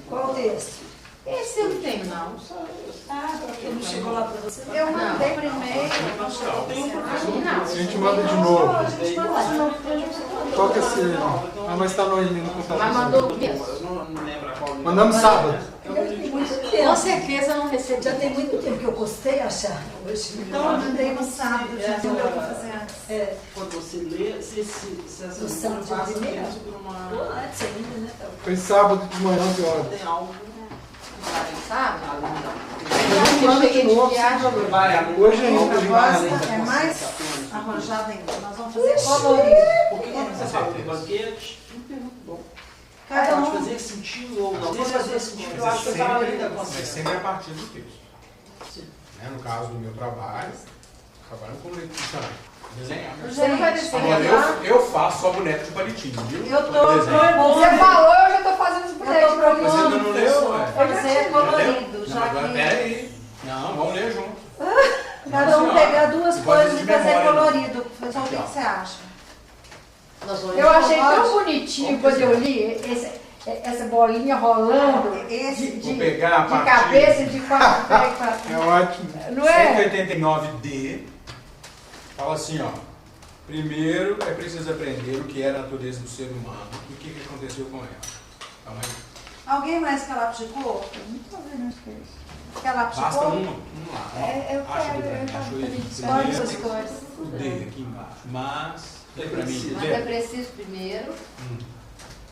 Qual o texto? Esse eu não tenho, não. Ah, porque não chegou lá pra você? eu mandei por e-mail, não chegou pra você. Não. A gente manda de novo. A gente manda de novo pra gente. Qual que é esse? Ah, mas tá no e-mail no Mas computador. mandou o mesmo. Eu não lembro qual livro. Mandamos sábado. Já tem muito Com tempo. certeza eu não recebi. Já tem muito tempo que eu postei achar hoje. Então eu mandei no sábado, já não deu pra fazer antes. É, Quando você lê, se essa No sábado de passa primeira? dentro de uma... ou antes ainda, né? Foi sábado de manhã, 11 horas. Tem algo Sabe? ali, Eu cheguei de viagem. vai Hoje ainda. A proposta é mais arranjada ainda. Nós vamos fazer colorido. Porque quando você fala de banquete, não pergunto, bom, Cada pode um. fazer sentido ou não. Se fazer sentido, eu acho que eu ainda Mas consigo. sempre a partir do texto. Né? No caso do meu trabalho, trabalho com leitura. Desenhar. Você não vai descer Agora, lá? eu faço só boneco de palitinho, viu? Eu tô Desenho. Você falou, eu já tô fazendo os Eu tô bonecos. Mas você ainda não leu, ué? fazer colorido, Não, já agora que peraí. Não, vamos ler junto. cada um pegar duas Você pode coisas e de fazer memória, né? colorido. Então o que você acha? Nós vamos Eu achei tão Pode. bonitinho quando eu li essa bolinha rolando Vou pegar a de partir cabeça de 4 pés. É ótimo. Não é? 189D, fala assim, ó. Primeiro é preciso aprender o que é a natureza do ser humano e o que aconteceu com ela. Calma aí. Alguém mais quer lápis de cor? Não tô vendo o que é isso. Quer lápis de Basta cor? um lá. Eu Acha quero, que eu acho tava ele. escolhe Primeiro essas tem cores. o D aqui embaixo. Mas, lê pra mim. Mas é preciso primeiro.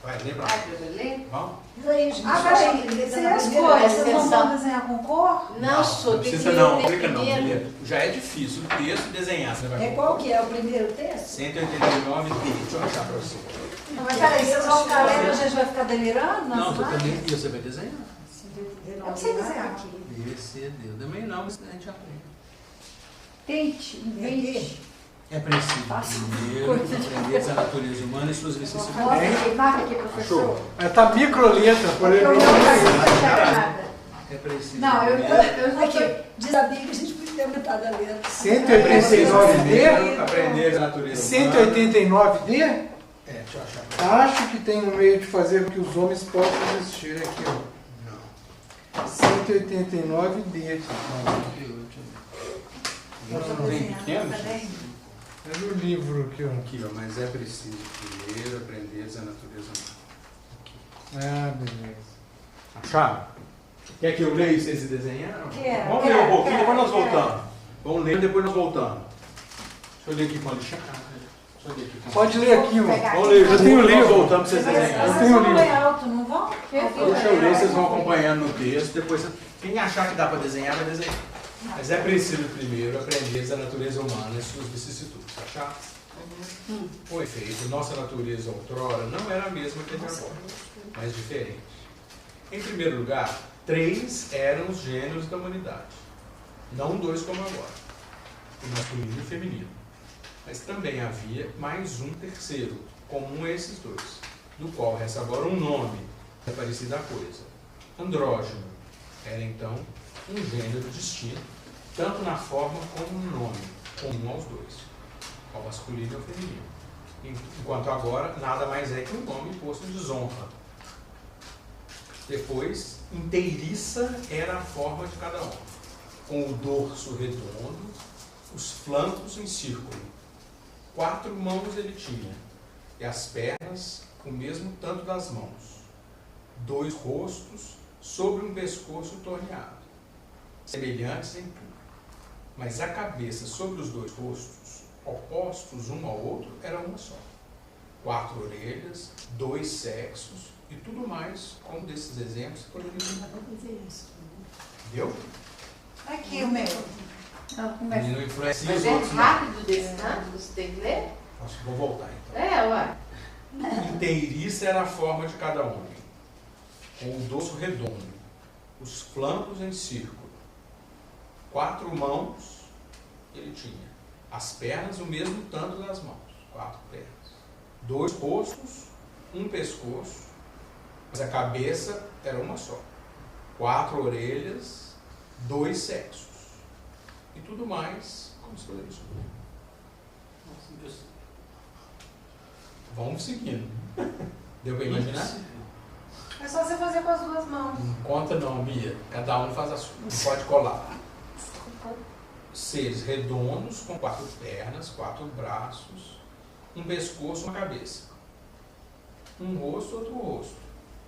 Vai, lê pra Ai, mim. pra eu ler? Vamos? Peraí, se as cores, vocês não vão desenhar com cor? Não, sou, tem que precisa ler não, o clica não, primeiro. Julieta. Já é difícil o texto desenhar. Você vai É qual que é o primeiro texto? 189D. Deixa eu achar pra você. Mas peraí, vocês vão ficar lendo e a gente vai ficar delirando? Não, nas você imagens? também. E você vai desenhar? Eu não sei desenhar aqui. B, C, D. Eu também não, mas a gente aprende. Tente, invente. É preciso primeiro aprender a natureza humana e suas vicissitudes. Marca aqui, professor. Tá microletra, por Eu exemplo. não enxerga nada. É preciso. Não, eu não Aqui, tô... diz a Bíblia que a gente podia ter aumentado a letra. 189D? Aprender a natureza humana. 189D? É, deixa eu achar. Acho que tem um meio de fazer com que os homens possam existir aqui, ó. Não. 189D aqui. Não tem pequeno? É do livro aqui, ó. Aqui, ó, mas é preciso primeiro aprender a natureza humana. Ah, beleza. Acharam? Quer que eu leia e vocês se desenharam? Quero, Vamos ler um pouquinho, quero, depois nós quero. voltamos. Vamos ler, depois nós voltamos. Deixa eu ler aqui com a lixa. Deixa eu ler aqui com a Pode ler aqui, ó. Vamos ler, Eu tenho o livro. nós voltamos pra vocês Mas desenharem. vocês tenho vão livro. ler alto, não vão? Deixa eu ler, vocês vão acompanhando no texto. Depois, quem achar que dá para desenhar, vai desenhar. Mas é preciso primeiro aprender a natureza humana e suas vicissitudes. Achar? Com efeito, nossa natureza outrora não era a mesma que a de agora, mas diferente. Em primeiro lugar, 3 eram os gêneros da humanidade. Não 2 como agora, o masculino e o feminino. Mas também havia mais um terceiro, comum a esses 2, do qual resta agora um nome, é parecido à coisa. Andrógeno era então um gênero distinto, tanto na forma como no nome, comum aos 2, ao masculino e ao feminino. Enquanto agora, nada mais é que um nome posto em desonra. Depois, inteiriça era a forma de cada homem, com o dorso redondo, os flancos em círculo. 4 mãos ele tinha, e as pernas o mesmo tanto das mãos. 2 rostos sobre um pescoço torneado, semelhantes em tudo. Mas a cabeça sobre os 2 rostos, opostos um ao outro, era uma só. 4 orelhas, 2 sexos e tudo mais, como desses exemplos, por Entendeu? Aqui o meu. Não, começa. E não influencia Mas os é outros, não. rápido desse tanto, você tem que ler? Acho que vou voltar então. É, ué. Inteiriça era a forma de cada homem, com o dorso redondo, os flancos em círculo. 4 mãos ele tinha, as pernas o mesmo tanto das mãos, 4 pernas. 2 rostos, um pescoço, mas a cabeça era uma só. 4 orelhas, 2 sexos. E tudo mais, como se poderia subir. Vamos seguindo. Deu para imaginar? É só você fazer com as 2 mãos. Não conta não, Mia. Cada um faz a sua. Não pode colar. Seres redondos, com 4 pernas, 4 braços, um pescoço, uma cabeça. Um rosto, outro rosto.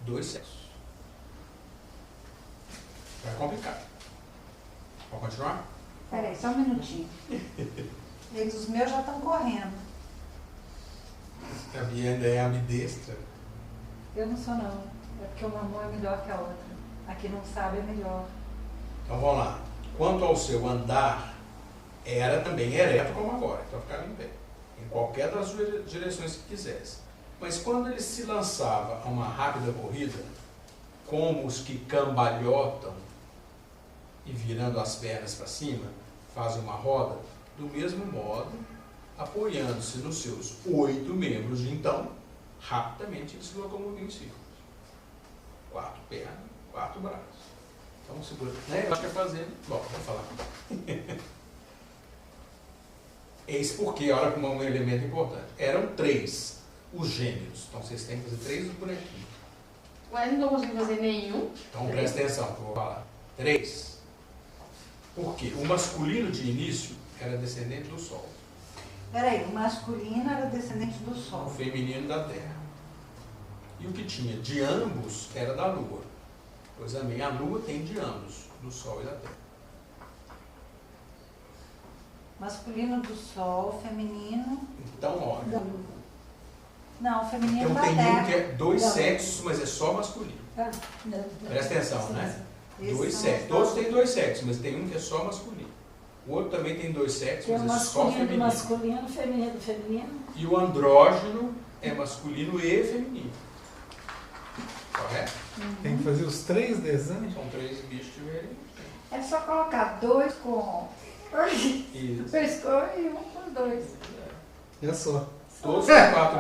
2 sexos. Vai complicar. Pode continuar? Peraí, só um minutinho. Eles, os meus já estão correndo. A Bia ainda é ambidestra. Eu não sou não. É porque uma mão é melhor que a outra. A que não sabe é melhor. Então vamos lá. Quanto ao seu andar, era também ereto como agora. Então ficava em pé. Em qualquer das direções que quisesse. Mas quando ele se lançava a uma rápida corrida, como os que cambalhotam e virando as pernas para cima, fazem uma roda, do mesmo modo, apoiando-se nos seus 8 membros de então, rapidamente ele se locomovia em círculos. 4 pernas, 4 braços. Então, segura. Né? Eu acho que é fazendo. Bom, vou falar. Eis porque, olha como é um elemento importante. Eram 3, os gêmeos. Então vocês têm que fazer 3 do bonequinho. Mas não consigo fazer nenhum. Então presta atenção que eu vou falar. 3. Por quê? O masculino de início era descendente do Sol. Peraí, o masculino era descendente do O Sol. feminino da Terra. E o que tinha de ambos era da Lua. Pois também a Lua tem de ambos, do Sol e da Terra. Masculino do Sol, feminino. Então, olha. Não, feminino Então da tem Terra. um que é 2 Não. sexos, mas é só masculino. Presta atenção, né? Esses 2 são sexos. os Todos dois. têm 2 sexos, mas tem um que é só masculino. O outro também tem 2 sexos, Tem o mas é só masculino do feminino. masculino, feminino do feminino. E o andrógeno é masculino e feminino. Correto? Tem que fazer os 3 desenhos. São 3 bichos diferentes. É só colocar 2 com Isso. pescoço e um com 2. É só. Todos com 4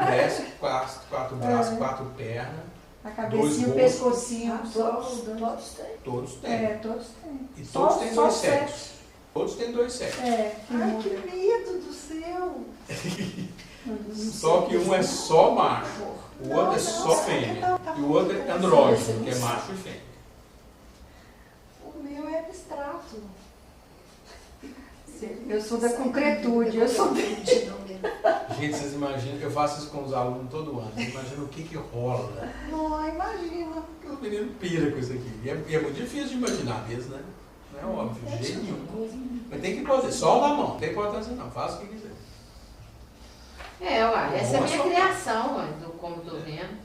braços, 4 pernas. A cabecinha, o Dois pescocinho, só Todos, os dois. todos têm. Todos têm. É, todos têm. E Só- todos têm só 2 o sexos. Todos têm 2 sexos. É, que Ai, muda. que medo do céu! Só que um é só macho, o outro é só fêmea. E o outro é andrógeno, que é macho e fêmea. O meu é abstrato. Eu sou da concretude, eu sou Gente, vocês imaginam, eu faço isso com os alunos todo ano. Vocês imaginam o que rola. Não, imagina. Porque o menino pira com isso aqui. E é muito difícil de imaginar mesmo, né? Não é óbvio, de jeito nenhum. Mas tem que poder, só na mão, não tem importância não, faça o que quiser. Uai, essa é a minha Só- criação, uai, como tô vendo.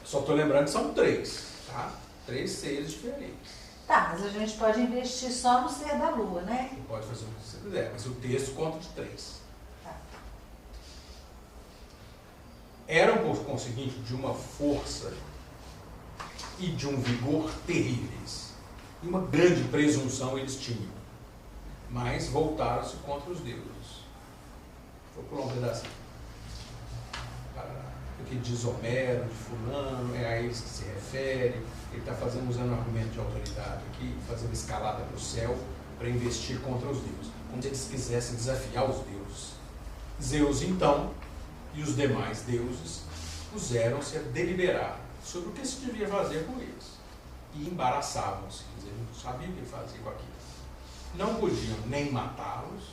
Só tô lembrando que são 3, tá? 3 seres diferentes. Tá, mas a gente pode investir só no ser da Lua, né? Você pode fazer o que você quiser, mas o texto conta de 3. Tá. Eram, por conseguinte, de uma força e de um vigor terríveis. E uma grande presunção eles tinham. Mas voltaram-se contra os deuses. Vou pular um pedacinho. O que diz Homero, de fulano, é a eles que se refere. Ele está usando um argumento de autoridade aqui, fazendo escalada para o céu, para investir contra os deuses. Como se eles quisessem desafiar os deuses. Zeus, então, e os demais deuses puseram-se a deliberar sobre o que se devia fazer com eles. E embaraçavam-se, quer dizer, não sabiam o que fazer com aquilo. Não podiam nem matá-los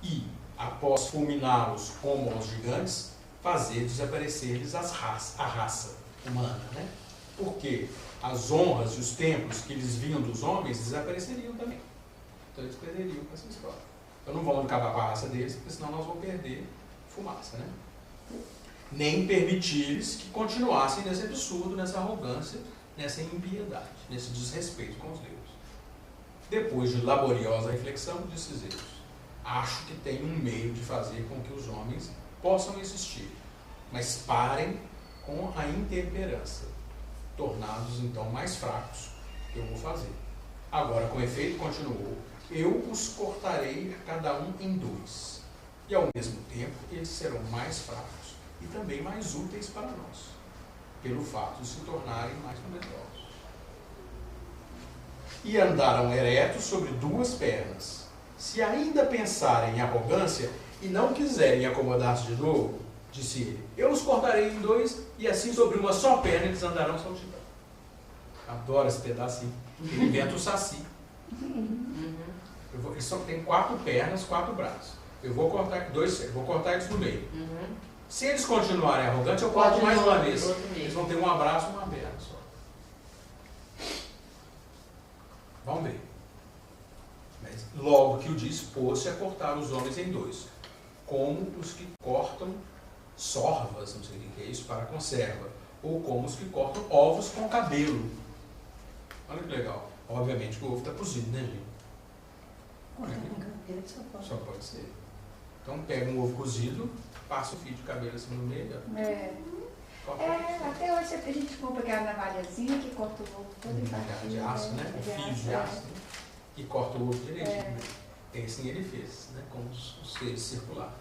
e, após fulminá-los como aos gigantes, fazer desaparecer-lhes a raça humana, né? Porque as honras e os templos que eles vinham dos homens desapareceriam também. Então eles perderiam com essa história. Então não vamos acabar com a raça deles, porque senão nós vamos perder fumaça, né? Nem permitir-lhes que continuassem nesse absurdo, nessa arrogância, nessa impiedade, nesse desrespeito com os deuses. Depois de laboriosa reflexão, disse Zeus: acho que tem um meio de fazer com que os homens possam existir, mas parem com a intemperança, tornados então mais fracos, que eu vou fazer. Agora, com efeito, continuou: eu os cortarei a cada um em 2, e ao mesmo tempo eles serão mais fracos e também mais úteis para nós, pelo fato de se tornarem mais numerosos. E andaram eretos sobre 2 pernas. Se ainda pensarem em arrogância e não quiserem acomodar-se de novo, disse ele, eu os cortarei em 2 e assim sobre uma só perna eles andarão saltitando. Adoro esse pedacinho. Ele inventa o saci. Eles só têm 4 pernas, 4 braços. Eu vou cortar eles no meio. Se eles continuarem arrogantes, eu corto mais uma vez. Eles vão ter um abraço e uma perna só. Vamos ver. Mas, logo que o disse, pôs-se a cortar os homens em 2, como os que cortam sorvas, não sei o que é isso, para conserva, ou como os que cortam ovos com cabelo. Olha que legal. Obviamente que o ovo está cozido, né, gente? Só pode ser. Então pega um ovo cozido, passa o fio de cabelo assim no meio. Corta até hoje a gente compra aquela navalhazinha que corta o ovo todo de aço, né? Fios de aço, né? E corta o ovo direitinho. Né? E assim ele fez, né? Com os seres circulares.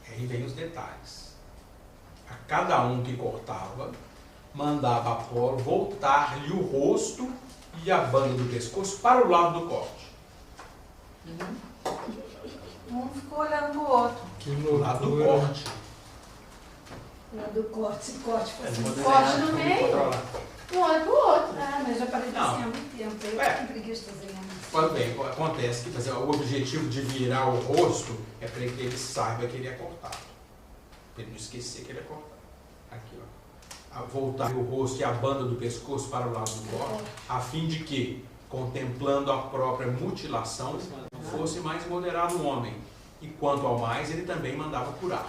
Aí vem os detalhes. A cada um que cortava, mandava Apolo voltar-lhe o rosto e a banda do pescoço para o lado do corte. Um ficou olhando pro outro. Que Do lado do loucura. corte. Do corte, se corte fosse Corte no meio. Um olho pro outro. Ah, mas já parei de Não. assim há muito tempo. Eu tenho preguiça de fazer isso. Pois bem, acontece que o objetivo de virar o rosto é para que ele saiba que ele é cortado. Para ele não esquecer que ele é cortado. Aqui, ó. Voltar o rosto e a banda do pescoço para o lado do corpo, a fim de que, contemplando a própria mutilação, fosse mais moderado o homem. E quanto ao mais, ele também mandava curar.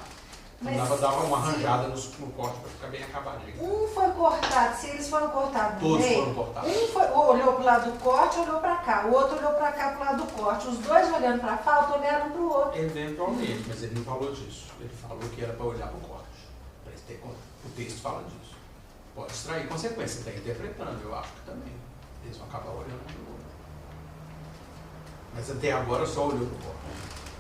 Dava uma arranjada no corte para ficar bem acabadinho. Um foi cortado, se eles foram cortados no Todos meio, foram cortados. olhou para o lado do corte, olhou para cá. O outro olhou para cá, para o lado do corte. Os dois olhando para a falta, olharam para o outro. Eventualmente, mas ele não falou disso. Ele falou que era para olhar para o corte. O texto fala disso. Pode extrair consequência, está interpretando, eu acho que também. Eles vão acabar olhando para o outro. Mas até agora só olhou para o corte.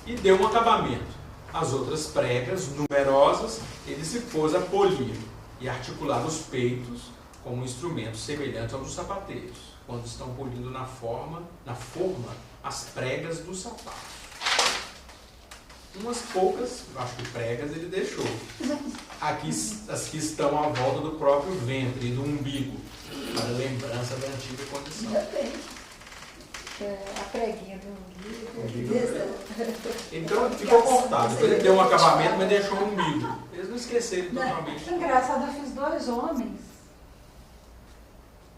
E deu um acabamento. As outras pregas, numerosas, ele se pôs a polir e articular os peitos como um instrumento semelhante aos dos sapateiros, quando estão polindo na forma, as pregas dos sapatos. Umas poucas, acho que pregas, ele deixou. Aqui, as que estão à volta do próprio ventre e do umbigo, para lembrança da antiga condição. A preguinha do umbigo. Então ficou cortado. Ele deu um acabamento, mas deixou o umbigo. Eles não esqueceram totalmente. Engraçado, eu fiz 2 homens.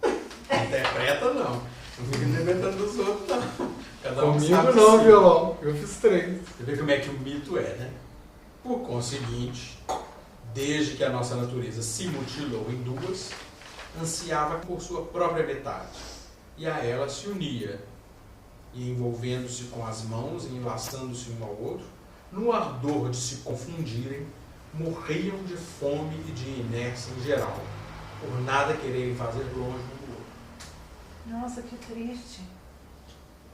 Interpreta não. Não fica interpretando dos outros, não. Cada um Comigo sabe não, si. violão. Eu fiz 3. Você vê como é que o mito é, né? Por conseguinte, desde que a nossa natureza se mutilou em duas, ansiava por sua própria metade, e a ela se unia, e envolvendo-se com as mãos e enlaçando-se um ao outro, no ardor de se confundirem, morriam de fome e de inércia em geral, por nada quererem fazer longe um do outro. Nossa, que triste.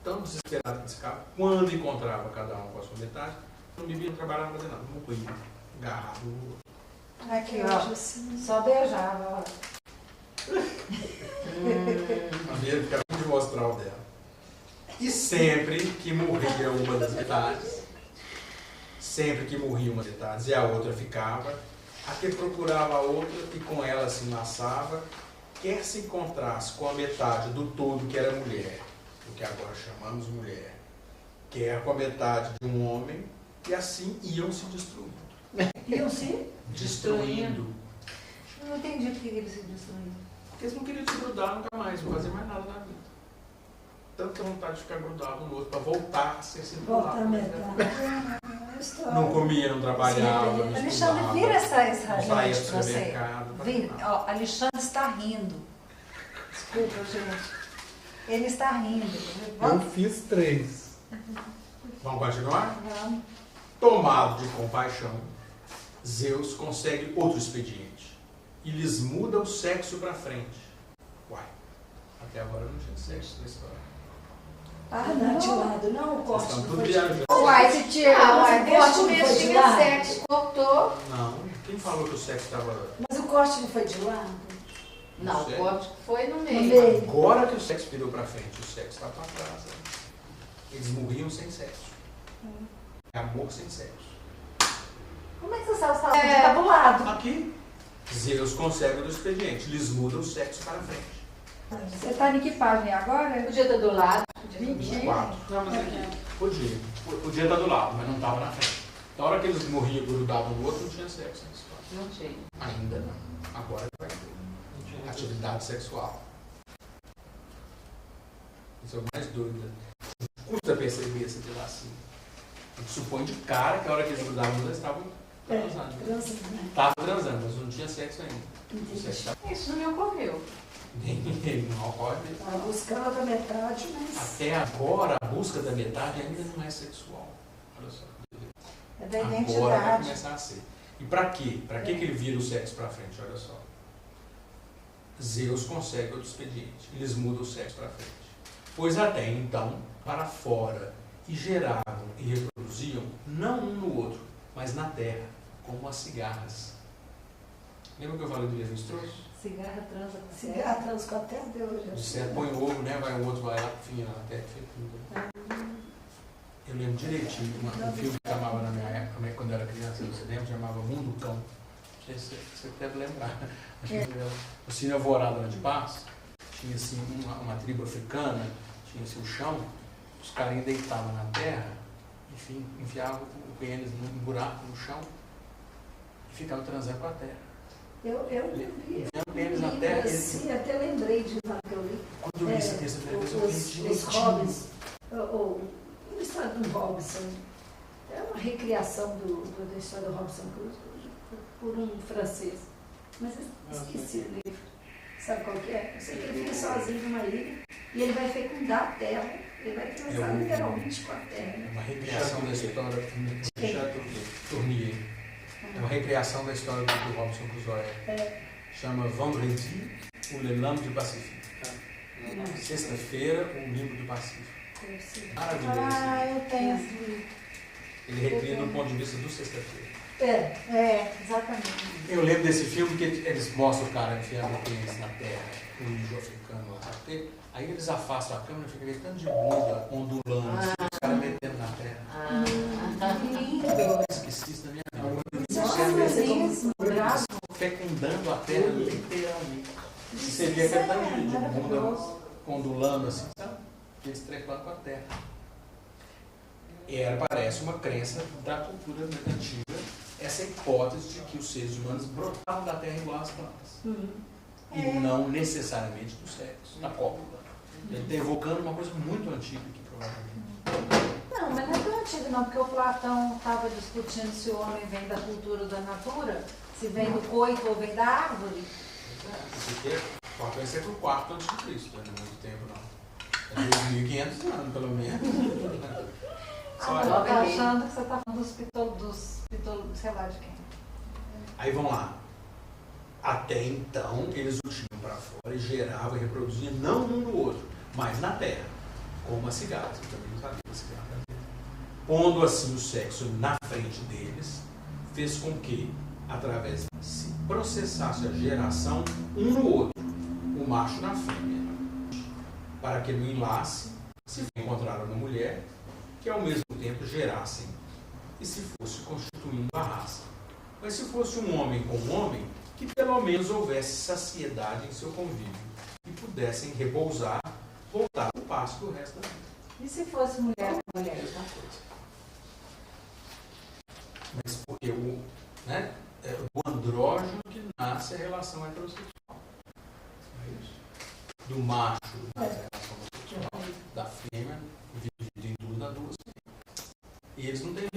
Tão desesperado que ficava, quando encontrava cada um com a sua metade, não vivia, não trabalhava, não fazia nada, morria, agarrado no outro. Aqui, ó. Só beijava, ó. A minha ficava de mostrar o dela. E sempre que morria uma das metades, e a outra ficava, a que procurava a outra e com ela se enlaçava, quer se encontrasse com a metade do todo que era mulher, o que agora chamamos mulher, quer com a metade de um homem, e assim iam se destruindo. Iam se? Destruindo. Eu não entendi o que eles se destruíram. Porque eles não queriam se grudar nunca mais, não fazer mais nada na vida. Tanta vontade de ficar grudado no outro, para voltar a ser circular. Voltar a metade. Não comia, não trabalhava, não Alexandre, estudava, vira essa não saía gente do pra você. supermercado. Vira. Ó, Alexandre está rindo. Desculpa, gente. Ele está rindo. Eu fiz 3. Vamos continuar? Vamos. Tomado de compaixão, Zeus consegue outro expediente e lhes muda o sexo para frente. Uai, até agora não tinha sexo na história. Ah, não, de lado, não, o Vocês corte estão não tudo foi de viajando. Uai, se tira. Uai, o desde o corte não começo foi de tinha lado. sexo, cortou. Não, quem falou que o sexo estava... Mas o corte não foi de lado? Não, o Sério? corte foi no No meio. meio. Agora que o sexo virou para frente, o sexo está para trás. Né? Eles morriam sem sexo. Amor sem sexo. Como é que você sabe se está do lado? Aqui, Zeus consegue outro expediente, lhes muda o sexo para frente. Você está em que página agora? Podia estar do lado. 24. Não, mas aqui, podia. Podia estar do lado, mas não estava na frente. Na hora que eles morriam grudavam no outro, não tinha sexo na história. Não tinha. Ainda não. Agora vai ter. Atividade sexual. Isso é o mais doido. Custa perceber essa relação. A gente supõe de cara que a hora que eles grudavam, eles estavam transando. Transando. Estavam transando, mas não tinha sexo ainda. O sexo estava Isso não me ocorreu. não ocorre. A buscando a metade, mas... Até agora, a busca da metade ainda não é sexual. Olha só. É da Agora vai identidade. começar a ser. E para quê? Para que ele vira o sexo para frente? Olha só. Zeus consegue outro expediente. Eles mudam o sexo para frente. Pois até então, para fora, e geravam e reproduziam, não um no outro, mas na terra, como as cigarras. Lembra que eu falei do Levi-Strauss? Cigarra transa com Cigarra transa com até Deus. De certo, põe o ovo, né? Vai o outro, vai lá, finha na terra, fecunda. Eu lembro direitinho, um filme que chamava na minha época, quando eu era criança, você lembra? Chamava Mundo Cão. Você deve lembrar. Acho que o Cine Alvorada lá de Paz tinha assim, uma tribo africana, tinha assim, o chão, os carinhas deitavam na terra, enfim, enfiavam o pênis num buraco no chão e ficavam transando com a terra. Eu vi. O pênis na terra. Sim, até lembrei de lá que eu li. Quando eu li esse texto, os Hobbes, uma história do Robinson, é uma recriação da história do Robinson Crusoe por um francês. Mas eu esqueci o livro. Sabe qual que é? Eu sei que ele fica sozinho numa ilha e ele vai fecundar a terra. Ele vai transar literalmente com a terra. É uma recriação da história do Tournier. É uma recriação da história do Robinson Crusoe. Chama Vendredi ou Le Lambe du Pacifique. Sexta-feira, o Limbo do Pacífico. Maravilhoso. Eu tenho esse livro. Ele recria do ponto de vista do Sexta-feira. Exatamente. Eu lembro desse filme porque eles mostram o cara enfiando o pênis na terra, o índio africano lá. Aí eles afastam a câmera e fica aquele tanto de bunda ondulando, os caras metendo na terra. Lindo. Esqueci isso na minha Bravo. fecundando a terra literalmente. E você via aquele tanto de bunda ondulando assim, sabe? E eles trepando com a terra. Parece uma crença da cultura antiga, essa hipótese de que os seres humanos brotavam da terra igual às plantas. E não necessariamente do sexo, da cópula. Ele está evocando uma coisa muito antiga aqui, provavelmente. Não, mas não é tão antigo não, porque o Platão estava discutindo se o homem vem da cultura ou da natura, se vem do coito ou vem da árvore. Isso aqui é século IV antes de Cristo, não é muito tempo não. É 2.500 anos, pelo menos. Eu tô achando que você está falando dos pitólogos, sei lá de quem. Aí vamos lá. Até então, eles o tinham para fora e geravam e reproduziam não um no outro, mas na terra, como a cigarra. Você também não sabia da cigarra. Pondo assim o sexo na frente deles, fez com que, através se processasse a geração um no outro, o macho na fêmea, para que no enlace se encontraram uma mulher que ao mesmo tempo gerassem e se fosse constituindo a raça. Mas se fosse um homem com um homem, que pelo menos houvesse saciedade em seu convívio e pudessem repousar, voltar ao pasto do resto da vida. E se fosse mulher com mulher? Mesma coisa. Mas porque do andrógeno que nasce a relação heterossexual. É isso. Do macho nasce a relação homossexual, da fêmea, dividido em duas, dá duas. E eles não têm